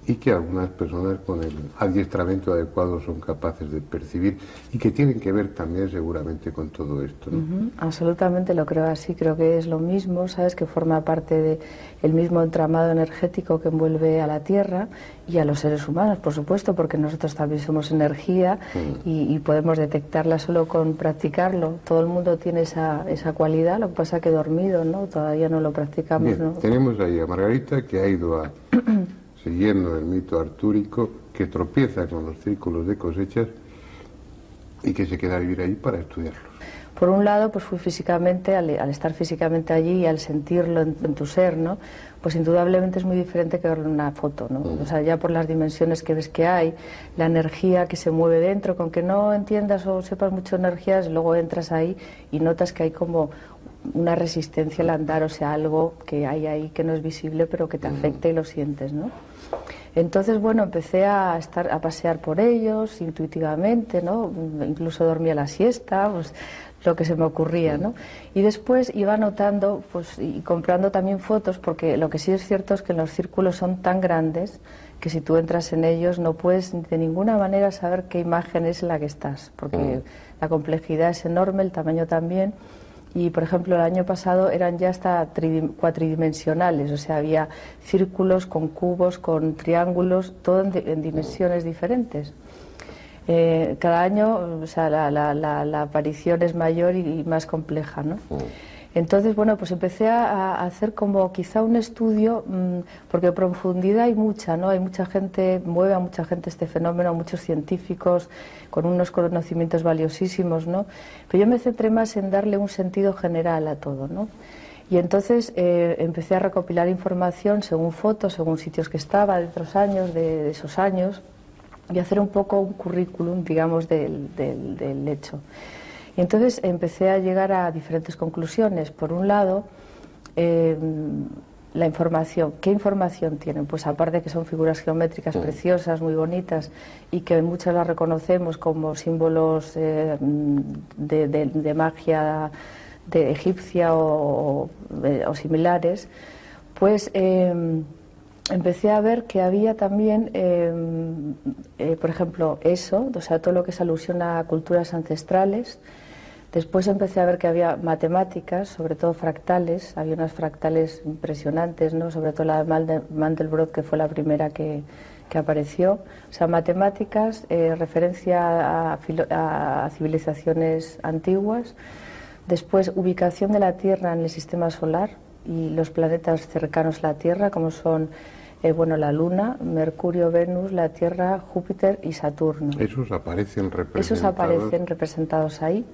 y que algunas personas con el adiestramiento adecuado son capaces de percibir y que tienen que ver también seguramente con todo esto, ¿no? Absolutamente lo creo así, creo que es lo mismo, ¿sabes? Que forma parte del mismo entramado energético que envuelve a la Tierra y a los seres humanos, por supuesto, porque nosotros también somos energía y podemos detectarla solo con practicarlo. Todo el mundo tiene esa cualidad, lo que pasa que dormido, ¿no? Todavía no lo practicamos. Bien, ¿no? Tenemos ahí a Margarita, que ha ido siguiendo el mito artúrico, que tropieza con los círculos de cosechas y que se queda a vivir ahí para estudiarlos. Por un lado, pues fui físicamente, al estar físicamente allí y al sentirlo en tu ser, ¿no? Pues indudablemente es muy diferente que verlo en una foto, ¿no? O sea, ya por las dimensiones que ves que hay, la energía que se mueve dentro, con que no entiendas o sepas mucho de energías, luego entras ahí y notas que hay como una resistencia al andar, o sea, algo que hay ahí que no es visible pero que te afecta y lo sientes, ¿no? Entonces, empecé a pasear por ellos intuitivamente, ¿no? Incluso dormía la siesta, pues lo que se me ocurría, ¿no? Y después iba anotando, pues, y comprando también fotos, porque lo que sí es cierto es que los círculos son tan grandes que si tú entras en ellos no puedes de ninguna manera saber qué imagen es la que estás, porque la complejidad es enorme, el tamaño también. Y, por ejemplo, el año pasado eran ya hasta cuatridimensionales, o sea, había círculos con cubos, con triángulos, todo en dimensiones diferentes. Cada año, o sea, la aparición es mayor y más compleja, ¿no? Entonces, pues empecé a hacer como quizá un estudio, porque profundidad hay mucha, ¿no? Hay mucha gente, mueve a mucha gente este fenómeno, muchos científicos con unos conocimientos valiosísimos, ¿no? Pero yo me centré más en darle un sentido general a todo, ¿no? Y entonces empecé a recopilar información según fotos, según sitios que estaba de otros años, de esos años, y hacer un poco un currículum, digamos, del hecho. Y entonces empecé a llegar a diferentes conclusiones. Por un lado, la información. ¿Qué información tienen? Pues aparte de que son figuras geométricas preciosas, muy bonitas, y que muchas las reconocemos como símbolos de magia de egipcia o similares, pues empecé a ver que había también, por ejemplo, eso, o sea, todo lo que es alusión a culturas ancestrales. Después empecé a ver que había matemáticas, sobre todo fractales, había unas fractales impresionantes, ¿no? Sobre todo la de Mandelbrot, que fue la primera que apareció. O sea, matemáticas, referencia a civilizaciones antiguas. Después, ubicación de la Tierra en el sistema solar y los planetas cercanos a la Tierra, como son bueno, la Luna, Mercurio, Venus, la Tierra, Júpiter y Saturno. Esos aparecen representados ahí,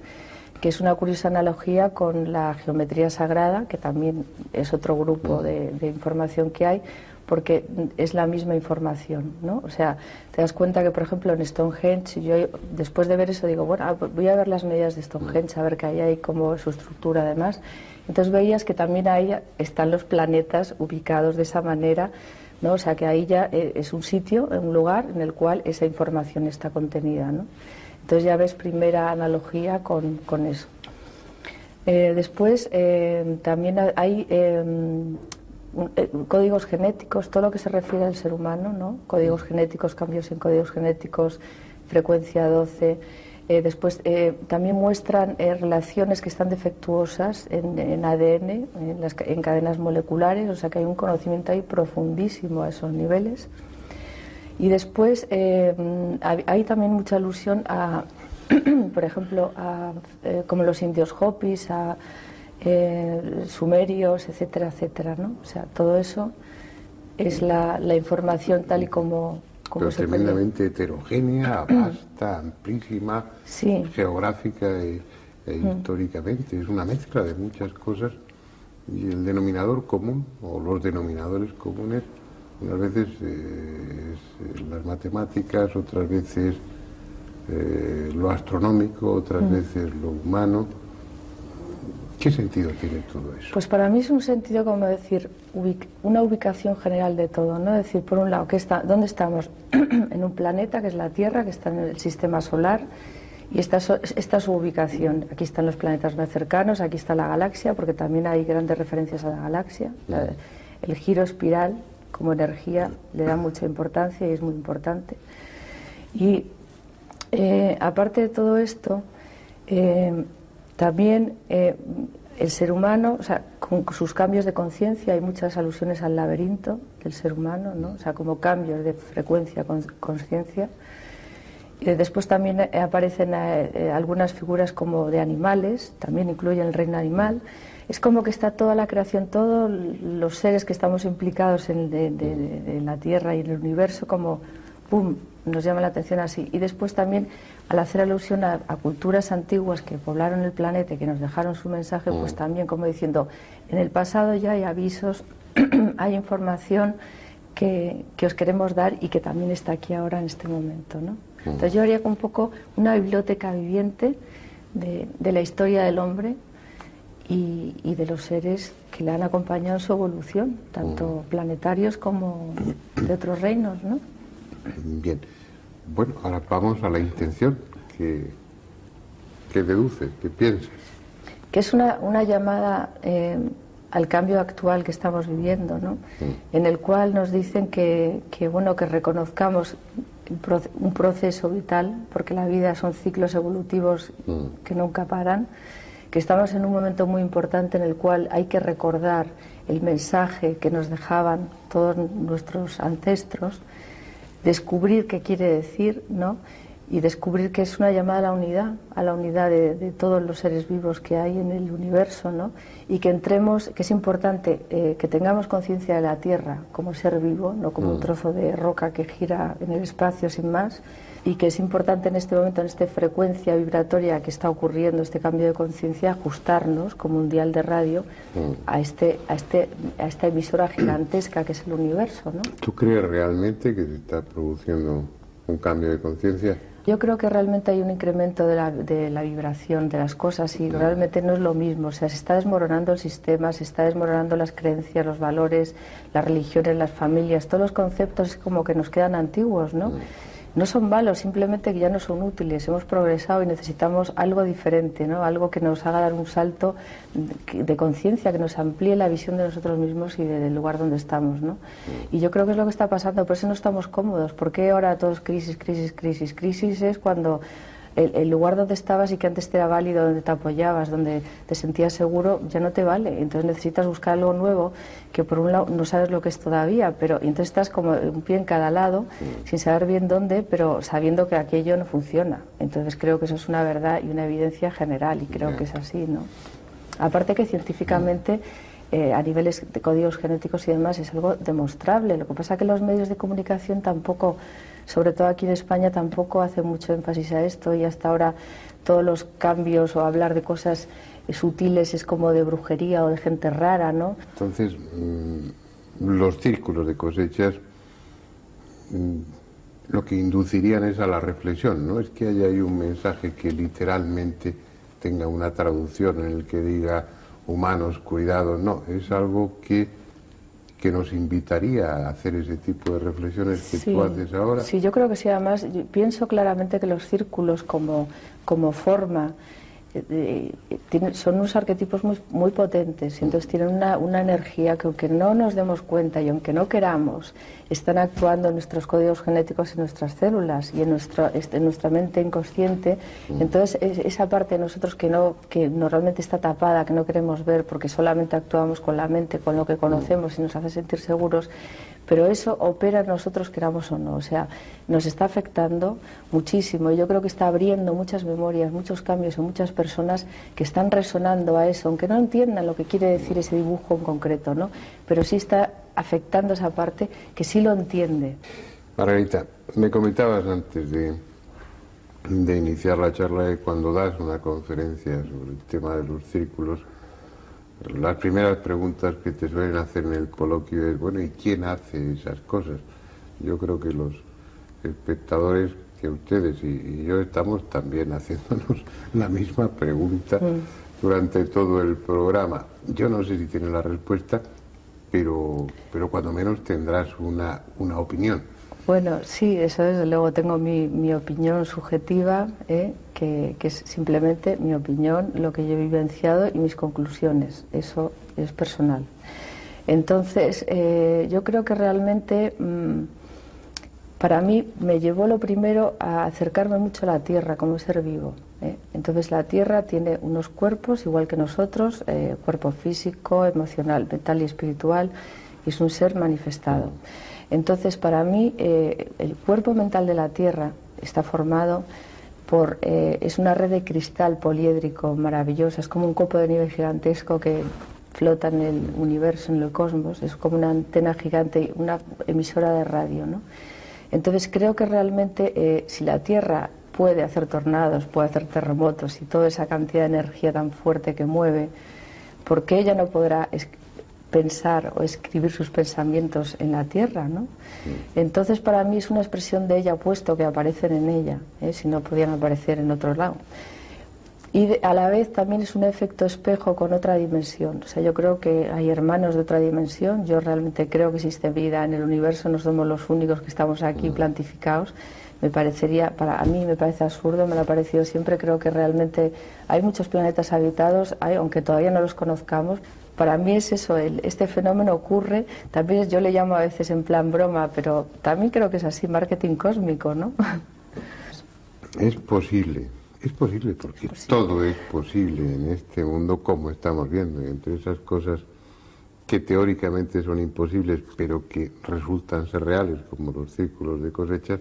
que es una curiosa analogía con la geometría sagrada, que también es otro grupo de información que hay, porque es la misma información, ¿no? O sea, te das cuenta que, por ejemplo, en Stonehenge, yo después de ver eso digo, bueno, voy a ver las medidas de Stonehenge, a ver qué hay ahí, cómo es su estructura, además. Entonces veías que también ahí están los planetas ubicados de esa manera, ¿no? O sea, que ahí ya es un sitio, un lugar en el cual esa información está contenida, ¿no? Entonces ya ves primera analogía con eso. Después también hay códigos genéticos, todo lo que se refiere al ser humano, ¿no? Códigos genéticos, cambios en códigos genéticos, frecuencia 12. Después también muestran relaciones que están defectuosas en ADN, en cadenas moleculares, o sea que hay un conocimiento ahí profundísimo a esos niveles. Y después hay también mucha alusión a, por ejemplo, como los indios Hopis, a sumerios, etcétera, etcétera, ¿no? O sea, todo eso es la información tal y como pero tremendamente heterogénea, vasta, amplísima, sí, geográfica e históricamente. Es una mezcla de muchas cosas y el denominador común, o los denominadores comunes, unas veces las matemáticas, otras veces lo astronómico, otras veces lo humano. ¿Qué sentido tiene todo eso? Pues para mí es un sentido, como decir, una ubicación general de todo, ¿no? Es decir, por un lado, ¿dónde estamos? En un planeta, que es la Tierra, que está en el sistema solar, y esta es su ubicación. Aquí están los planetas más cercanos, aquí está la galaxia, porque también hay grandes referencias a la galaxia. El giro espiral, como energía, le da mucha importancia y es muy importante. Y aparte de todo esto, también el ser humano, o sea, con sus cambios de conciencia, hay muchas alusiones al laberinto del ser humano, ¿no? O sea, como cambios de frecuencia, conciencia. Después también aparecen algunas figuras como de animales, también incluyen el reino animal. Es como que está toda la creación, todos los seres que estamos implicados en la Tierra y en el universo, como ¡pum!, nos llama la atención así. Y después también, al hacer alusión a culturas antiguas que poblaron el planeta y que nos dejaron su mensaje, pues también como diciendo, en el pasado ya hay avisos, hay información que os queremos dar y que también está aquí ahora en este momento, ¿no? Entonces yo haría un poco una biblioteca viviente de la historia del hombre y de los seres que le han acompañado en su evolución, tanto planetarios como de otros reinos, ¿no? Bien. Bueno, ahora vamos a la intención. ¿Qué deduces? ¿Qué piensas? Que es una llamada al cambio actual que estamos viviendo, ¿no? En el cual nos dicen que reconozcamos un proceso vital, porque la vida son ciclos evolutivos que nunca paran, que estamos en un momento muy importante en el cual hay que recordar el mensaje que nos dejaban todos nuestros ancestros, descubrir qué quiere decir, ¿no? Y descubrir que es una llamada a la unidad de todos los seres vivos que hay en el universo, ¿no? Y que entremos, que es importante que tengamos conciencia de la Tierra como ser vivo, no como un trozo de roca que gira en el espacio sin más, y que es importante en este momento, en esta frecuencia vibratoria que está ocurriendo, este cambio de conciencia, ajustarnos como un dial de radio a esta emisora gigantesca que es el universo, ¿no? ¿Tú crees realmente que se está produciendo un cambio de conciencia? Yo creo que realmente hay un incremento de la vibración de las cosas y realmente no es lo mismo. O sea, se está desmoronando el sistema, se está desmoronando las creencias, los valores, las religiones, las familias, todos los conceptos como que nos quedan antiguos, ¿no? No son malos, simplemente que ya no son útiles. Hemos progresado y necesitamos algo diferente, ¿no? Algo que nos haga dar un salto de conciencia, que nos amplíe la visión de nosotros mismos y del lugar donde estamos, ¿no? Y yo creo que es lo que está pasando, por eso no estamos cómodos. ¿Por qué ahora todo es crisis, crisis, crisis? Crisis es cuando el lugar donde estabas y que antes te era válido, donde te apoyabas, donde te sentías seguro, ya no te vale. Entonces necesitas buscar algo nuevo que por un lado no sabes lo que es todavía, pero entonces estás como un pie en cada lado, sin saber bien dónde, pero sabiendo que aquello no funciona. Entonces creo que eso es una verdad y una evidencia general y creo que es así, ¿no? Aparte que científicamente a niveles de códigos genéticos y demás, es algo demostrable. Lo que pasa es que los medios de comunicación tampoco, sobre todo aquí en España, tampoco hacen mucho énfasis a esto, y hasta ahora todos los cambios o hablar de cosas sutiles es como de brujería o de gente rara, ¿no? Entonces, los círculos de cosechas lo que inducirían es a la reflexión, no es que haya ahí un mensaje que literalmente tenga una traducción en el que diga humanos, cuidados, no, es algo que nos invitaría a hacer ese tipo de reflexiones que tú haces ahora. Sí, yo creo que sí. Además, yo pienso claramente que los círculos como forma son unos arquetipos muy potentes, y entonces tienen una energía que, aunque no nos demos cuenta y aunque no queramos, están actuando en nuestros códigos genéticos, en nuestras células y en nuestra mente inconsciente. Entonces esa parte de nosotros que normalmente está tapada, que no queremos ver porque solamente actuamos con la mente, con lo que conocemos y nos hace sentir seguros, pero eso opera en nosotros, queramos o no. O sea, nos está afectando muchísimo, y yo creo que está abriendo muchas memorias, muchos cambios en muchas personas que están resonando a eso, aunque no entiendan lo que quiere decir ese dibujo en concreto, ¿no? Pero sí está afectando esa parte que sí lo entiende. Margarita, me comentabas antes de iniciar la charla que cuando das una conferencia sobre el tema de los círculos, las primeras preguntas que te suelen hacer en el coloquio es, bueno, ¿y quién hace esas cosas? Yo creo que los espectadores, que ustedes y yo, estamos también haciéndonos la misma pregunta durante todo el programa. Yo no sé si tiene la respuesta, pero cuando menos tendrás una opinión. Bueno, sí, eso desde luego tengo mi opinión subjetiva, que es simplemente mi opinión, lo que yo he vivenciado y mis conclusiones. Eso es personal. Entonces, yo creo que realmente para mí me llevó lo primero a acercarme mucho a la Tierra como ser vivo. Entonces la Tierra tiene unos cuerpos igual que nosotros, cuerpo físico, emocional, mental y espiritual, y es un ser manifestado. Entonces, para mí, el cuerpo mental de la Tierra está formado por... es una red de cristal poliédrico maravillosa, es como un copo de nieve gigantesco que flota en el universo, en el cosmos, es como una antena gigante, una emisora de radio, ¿no? Entonces, creo que realmente, si la Tierra puede hacer tornados, puede hacer terremotos y toda esa cantidad de energía tan fuerte que mueve, ¿por qué ella no podrá pensar o escribir sus pensamientos en la Tierra, ¿no? Entonces, para mí es una expresión de ella, puesto que aparecen en ella, si no podían aparecer en otro lado. Y a la vez también es un efecto espejo con otra dimensión. O sea, yo creo que hay hermanos de otra dimensión. Yo realmente creo que existe vida en el universo, no somos los únicos que estamos aquí plantificados. Me parecería, a mí me parece absurdo, me lo ha parecido siempre. Creo que realmente hay muchos planetas habitados, aunque todavía no los conozcamos. Para mí es eso, este fenómeno ocurre, también yo le llamo a veces en plan broma, pero también creo que es así, marketing cósmico, ¿no? Es posible porque todo es posible en este mundo, como estamos viendo, y entre esas cosas que teóricamente son imposibles, pero que resultan ser reales, como los círculos de cosechas,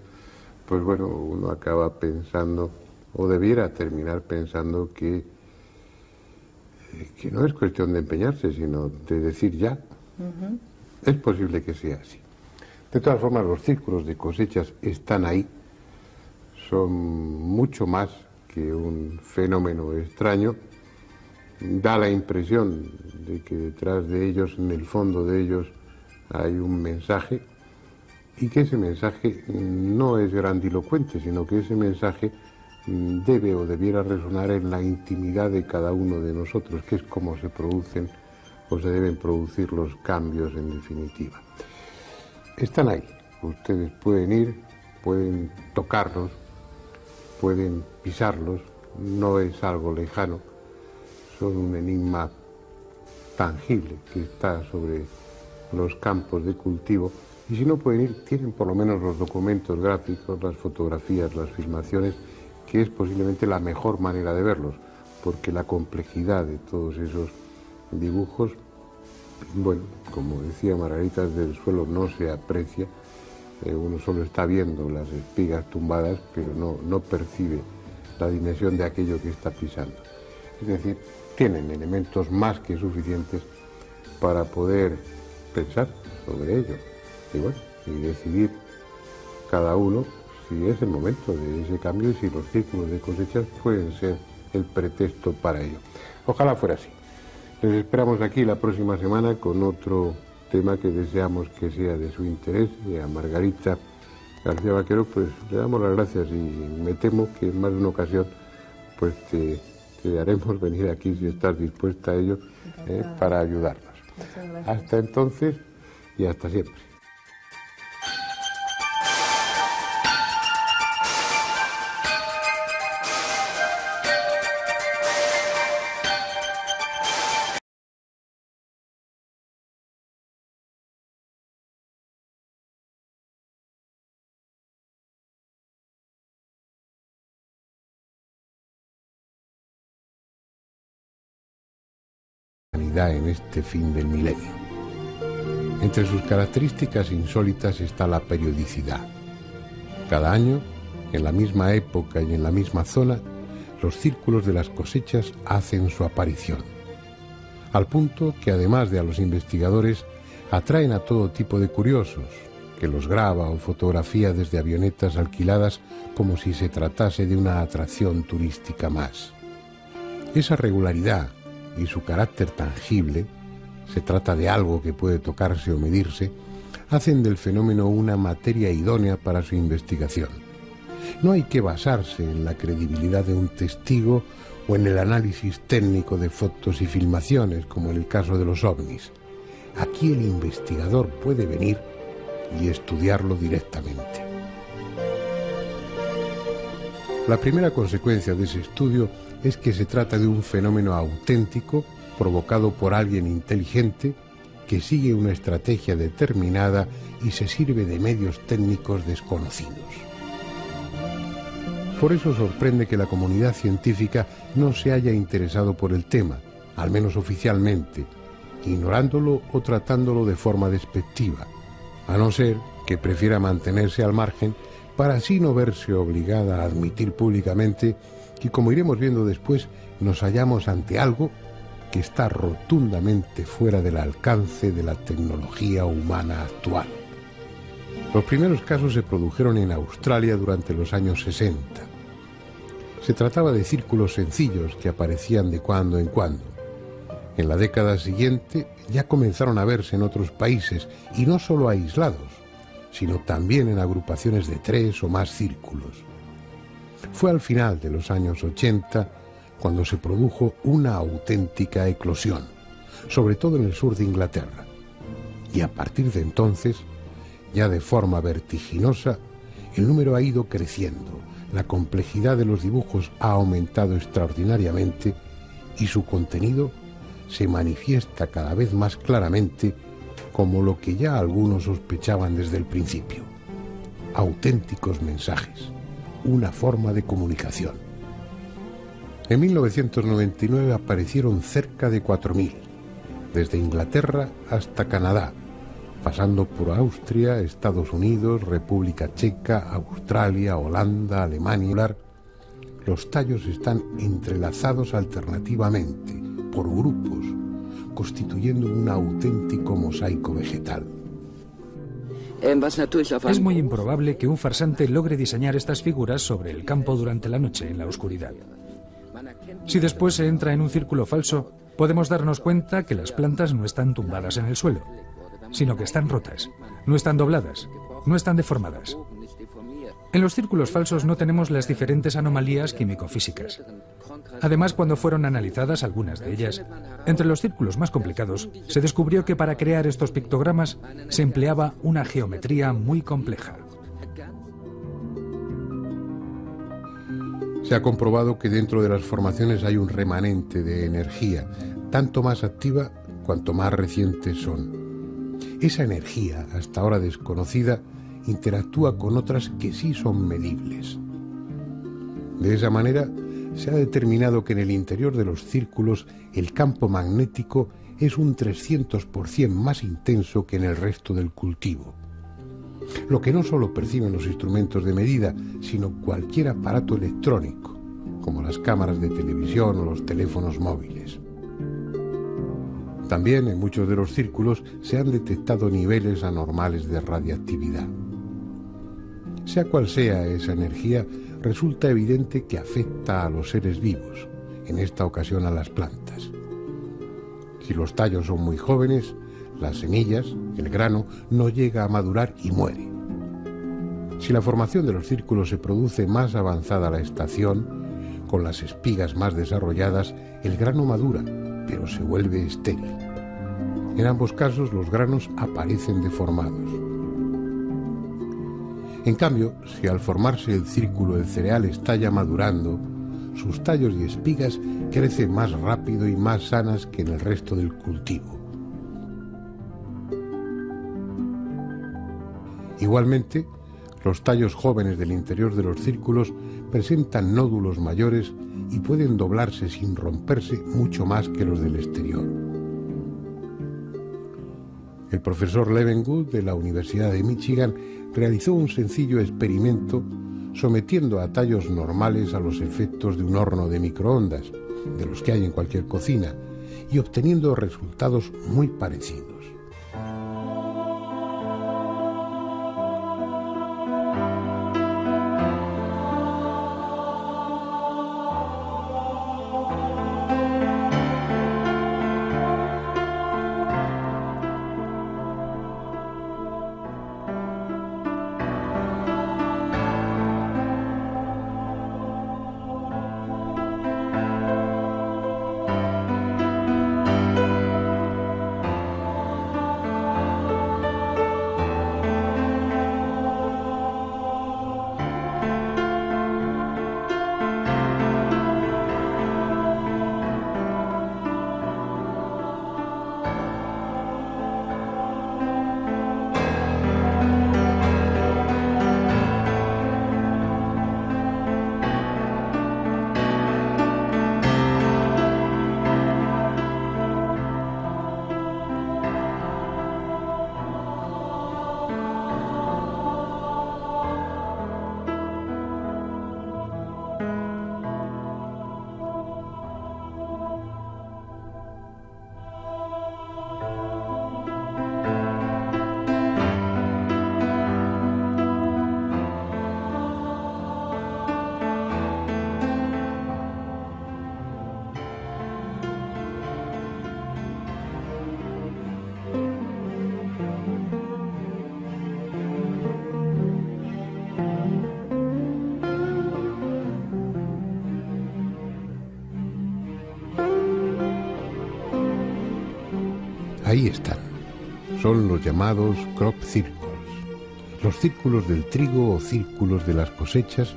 pues bueno, uno acaba pensando, o debiera terminar pensando que no es cuestión de empeñarse, sino de decir ya. Es posible que sea así. De todas formas, los círculos de cosechas están ahí, son mucho más que un fenómeno extraño. Da la impresión de que detrás de ellos, en el fondo de ellos, hay un mensaje, y que ese mensaje no es grandilocuente, sino que ese mensaje debe o debiera resonar en la intimidad de cada uno de nosotros, que es como se producen o se deben producir los cambios en definitiva. Están ahí, ustedes pueden ir, pueden tocarlos, pueden pisarlos, no es algo lejano, son un enigma tangible que está sobre los campos de cultivo, y si no pueden ir, tienen por lo menos los documentos gráficos, las fotografías, las filmaciones, que es posiblemente la mejor manera de verlos, porque la complejidad de todos esos dibujos, bueno, como decía Margarita, desde el suelo no se aprecia, uno solo está viendo las espigas tumbadas, pero no percibe la dimensión de aquello que está pisando. Es decir, tienen elementos más que suficientes para poder pensar sobre ello y bueno, y decidir cada uno si es el momento de ese cambio y si los círculos de cosechas pueden ser el pretexto para ello. Ojalá fuera así. Les esperamos aquí la próxima semana con otro tema que deseamos que sea de su interés. Y a Margarita García Vaquero pues le damos las gracias y me temo que en más de una ocasión pues te haremos venir aquí si estás dispuesta a ello para ayudarnos. Hasta entonces y hasta siempre. En este fin del milenio. Entre sus características insólitas está la periodicidad. Cada año, en la misma época y en la misma zona, los círculos de las cosechas hacen su aparición. Al punto que además de a los investigadores, atraen a todo tipo de curiosos, que los graba o fotografía desde avionetas alquiladas como si se tratase de una atracción turística más. Esa regularidad y su carácter tangible, se trata de algo que puede tocarse o medirse, hacen del fenómeno una materia idónea para su investigación. No hay que basarse en la credibilidad de un testigo o en el análisis técnico de fotos y filmaciones, como en el caso de los ovnis. Aquí el investigador puede venir y estudiarlo directamente. La primera consecuencia de ese estudio es que se trata de un fenómeno auténtico provocado por alguien inteligente que sigue una estrategia determinada y se sirve de medios técnicos desconocidos. Por eso sorprende que la comunidad científica no se haya interesado por el tema, al menos oficialmente, ignorándolo o tratándolo de forma despectiva, a no ser que prefiera mantenerse al margen para así no verse obligada a admitir públicamente y, como iremos viendo después, nos hallamos ante algo que está rotundamente fuera del alcance de la tecnología humana actual. Los primeros casos se produjeron en Australia durante los años 60. Se trataba de círculos sencillos que aparecían de cuando en cuando. En la década siguiente ya comenzaron a verse en otros países, y no solo aislados, sino también en agrupaciones de 3 o más círculos. Fue al final de los años 80 cuando se produjo una auténtica eclosión, sobre todo en el sur de Inglaterra. Y a partir de entonces, ya de forma vertiginosa, el número ha ido creciendo, la complejidad de los dibujos ha aumentado extraordinariamente y su contenido se manifiesta cada vez más claramente como lo que ya algunos sospechaban desde el principio: auténticos mensajes, una forma de comunicación. En 1999 aparecieron cerca de 4.000, desde Inglaterra hasta Canadá, pasando por Austria, Estados Unidos, República Checa, Australia, Holanda, Alemania. Los tallos están entrelazados alternativamente, por grupos, constituyendo un auténtico mosaico vegetal. Es muy improbable que un farsante logre diseñar estas figuras sobre el campo durante la noche, en la oscuridad. Si después se entra en un círculo falso, podemos darnos cuenta que las plantas no están tumbadas en el suelo, sino que están rotas, no están dobladas, no están deformadas. En los círculos falsos no tenemos las diferentes anomalías químico-físicas. Además, cuando fueron analizadas algunas de ellas, entre los círculos más complicados, se descubrió que para crear estos pictogramas se empleaba una geometría muy compleja. Se ha comprobado que dentro de las formaciones hay un remanente de energía, tanto más activa cuanto más recientes son. Esa energía, hasta ahora desconocida, interactúa con otras que sí son medibles. De esa manera, se ha determinado que en el interior de los círculos el campo magnético es un 300% más intenso que en el resto del cultivo. Lo que no solo perciben los instrumentos de medida, sino cualquier aparato electrónico, como las cámaras de televisión o los teléfonos móviles. También en muchos de los círculos se han detectado niveles anormales de radiactividad. Sea cual sea esa energía, resulta evidente que afecta a los seres vivos, en esta ocasión a las plantas. Si los tallos son muy jóvenes, las semillas, el grano, no llega a madurar y muere. Si la formación de los círculos se produce más avanzada la estación, con las espigas más desarrolladas, el grano madura, pero se vuelve estéril. En ambos casos los granos aparecen deformados. En cambio, si al formarse el círculo el cereal está ya madurando, sus tallos y espigas crecen más rápido y más sanas que en el resto del cultivo. Igualmente, los tallos jóvenes del interior de los círculos presentan nódulos mayores y pueden doblarse sin romperse mucho más que los del exterior. El profesor Levengood de la Universidad de Michigan realizó un sencillo experimento sometiendo a tallos normales a los efectos de un horno de microondas, de los que hay en cualquier cocina, y obteniendo resultados muy parecidos. Ahí están. Son los llamados crop circles, los círculos del trigo o círculos de las cosechas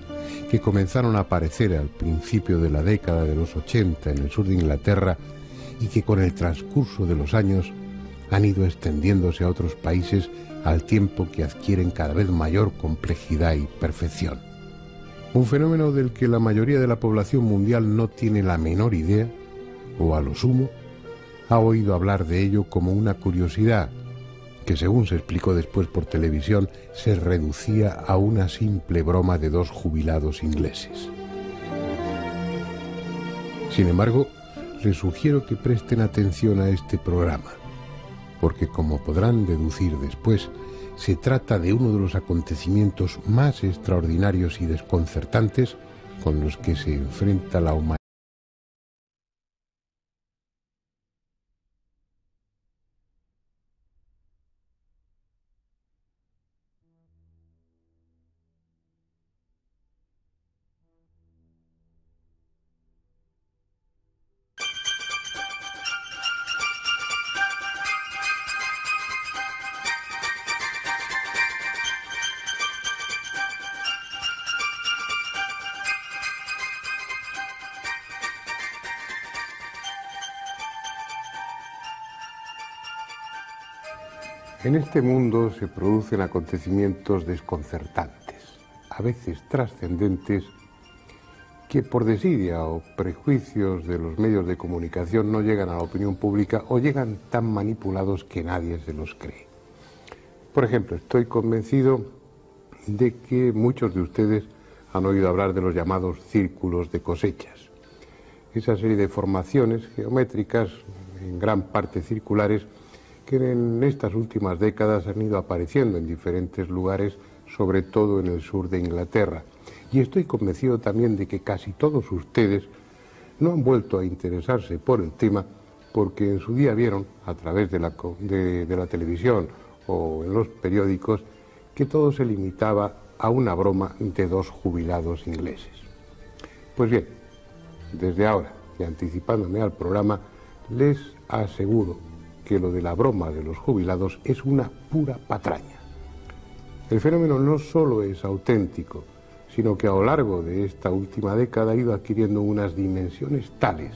que comenzaron a aparecer al principio de la década de los 80 en el sur de Inglaterra y que con el transcurso de los años han ido extendiéndose a otros países al tiempo que adquieren cada vez mayor complejidad y perfección. Un fenómeno del que la mayoría de la población mundial no tiene la menor idea, o a lo sumo, ha oído hablar de ello como una curiosidad que, según se explicó después por televisión, se reducía a una simple broma de dos jubilados ingleses. Sin embargo, les sugiero que presten atención a este programa, porque, como podrán deducir después, se trata de uno de los acontecimientos más extraordinarios y desconcertantes con los que se enfrenta la humanidad. En este mundo se producen acontecimientos desconcertantes, a veces trascendentes, que por desidia o prejuicios de los medios de comunicación no llegan a la opinión pública o llegan tan manipulados que nadie se los cree. Por ejemplo, estoy convencido de que muchos de ustedes han oído hablar de los llamados círculos de cosechas. Esa serie de formaciones geométricas en gran parte circulares, que en estas últimas décadas han ido apareciendo en diferentes lugares, sobre todo en el sur de Inglaterra. Y estoy convencido también de que casi todos ustedes no han vuelto a interesarse por el tema porque en su día vieron, a través de la televisión o en los periódicos, que todo se limitaba a una broma de dos jubilados ingleses. Pues bien, desde ahora, y anticipándome al programa, les aseguro que lo de la broma de los jubilados es una pura patraña. El fenómeno no solo es auténtico, sino que a lo largo de esta última década ha ido adquiriendo unas dimensiones tales,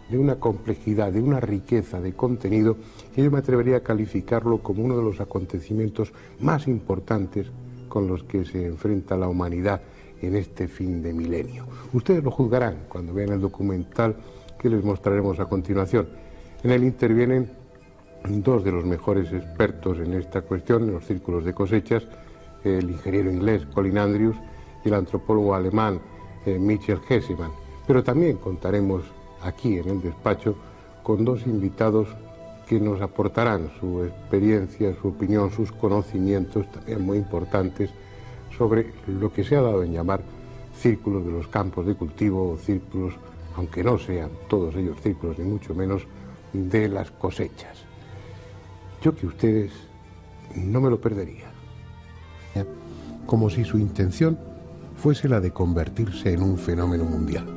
de una complejidad, de una riqueza de contenido, que yo me atrevería a calificarlo como uno de los acontecimientos más importantes con los que se enfrenta la humanidad en este fin de milenio. Ustedes lo juzgarán cuando vean el documental que les mostraremos a continuación. En él intervienen dos de los mejores expertos en esta cuestión, en los círculos de cosechas, el ingeniero inglés Colin Andrews y el antropólogo alemán Michael Hessemann. Pero también contaremos aquí en el despacho con dos invitados que nos aportarán su experiencia, su opinión, sus conocimientos, también muy importantes, sobre lo que se ha dado en llamar círculos de los campos de cultivo, o círculos, aunque no sean todos ellos círculos, ni mucho menos, de las cosechas. Yo que ustedes no me lo perdería. Como si su intención fuese la de convertirse en un fenómeno mundial.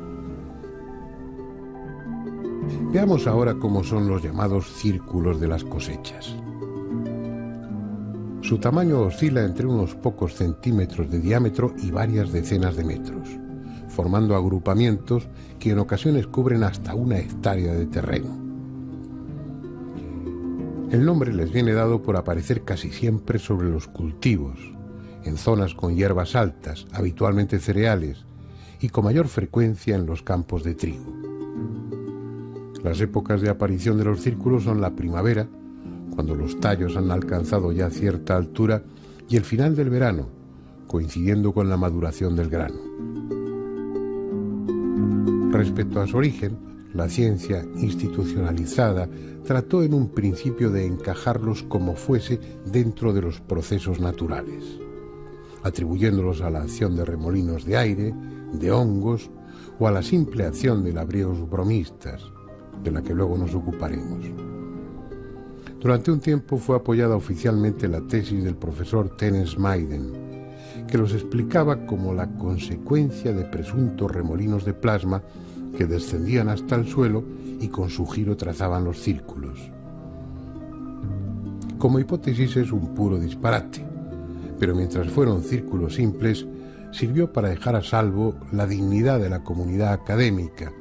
Veamos ahora cómo son los llamados círculos de las cosechas. Su tamaño oscila entre unos pocos centímetros de diámetro y varias decenas de metros, formando agrupamientos que en ocasiones cubren hasta 1 hectárea de terreno. El nombre les viene dado por aparecer casi siempre sobre los cultivos, en zonas con hierbas altas, habitualmente cereales, y con mayor frecuencia en los campos de trigo. Las épocas de aparición de los círculos son la primavera, cuando los tallos han alcanzado ya cierta altura, y el final del verano, coincidiendo con la maduración del grano. Respecto a su origen, la ciencia institucionalizada trató en un principio de encajarlos como fuese dentro de los procesos naturales, atribuyéndolos a la acción de remolinos de aire, de hongos o a la simple acción de labriegos bromistas, de la que luego nos ocuparemos. Durante un tiempo fue apoyada oficialmente la tesis del profesor Terence Maiden, que los explicaba como la consecuencia de presuntos remolinos de plasma que descendían hasta el suelo y con su giro trazaban los círculos. Como hipótesis es un puro disparate, pero mientras fueron círculos simples, sirvió para dejar a salvo la dignidad de la comunidad académica,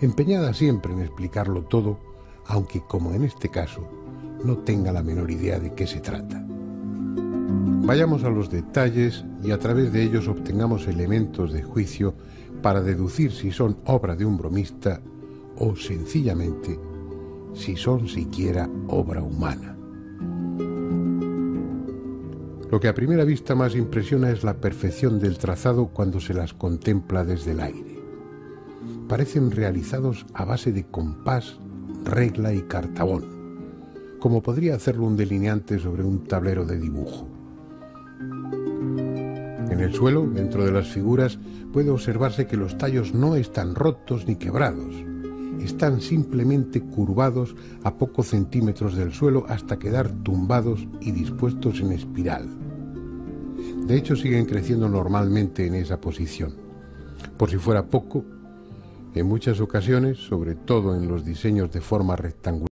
empeñada siempre en explicarlo todo, aunque, como en este caso, no tenga la menor idea de qué se trata. Vayamos a los detalles y a través de ellos obtengamos elementos de juicio para deducir si son obra de un bromista o, sencillamente, si son siquiera obra humana. Lo que a primera vista más impresiona es la perfección del trazado cuando se las contempla desde el aire. Parecen realizados a base de compás, regla y cartabón, como podría hacerlo un delineante sobre un tablero de dibujo. En el suelo, dentro de las figuras, puede observarse que los tallos no están rotos ni quebrados. Están simplemente curvados a pocos centímetros del suelo hasta quedar tumbados y dispuestos en espiral. De hecho, siguen creciendo normalmente en esa posición. Por si fuera poco, en muchas ocasiones, sobre todo en los diseños de forma rectangular,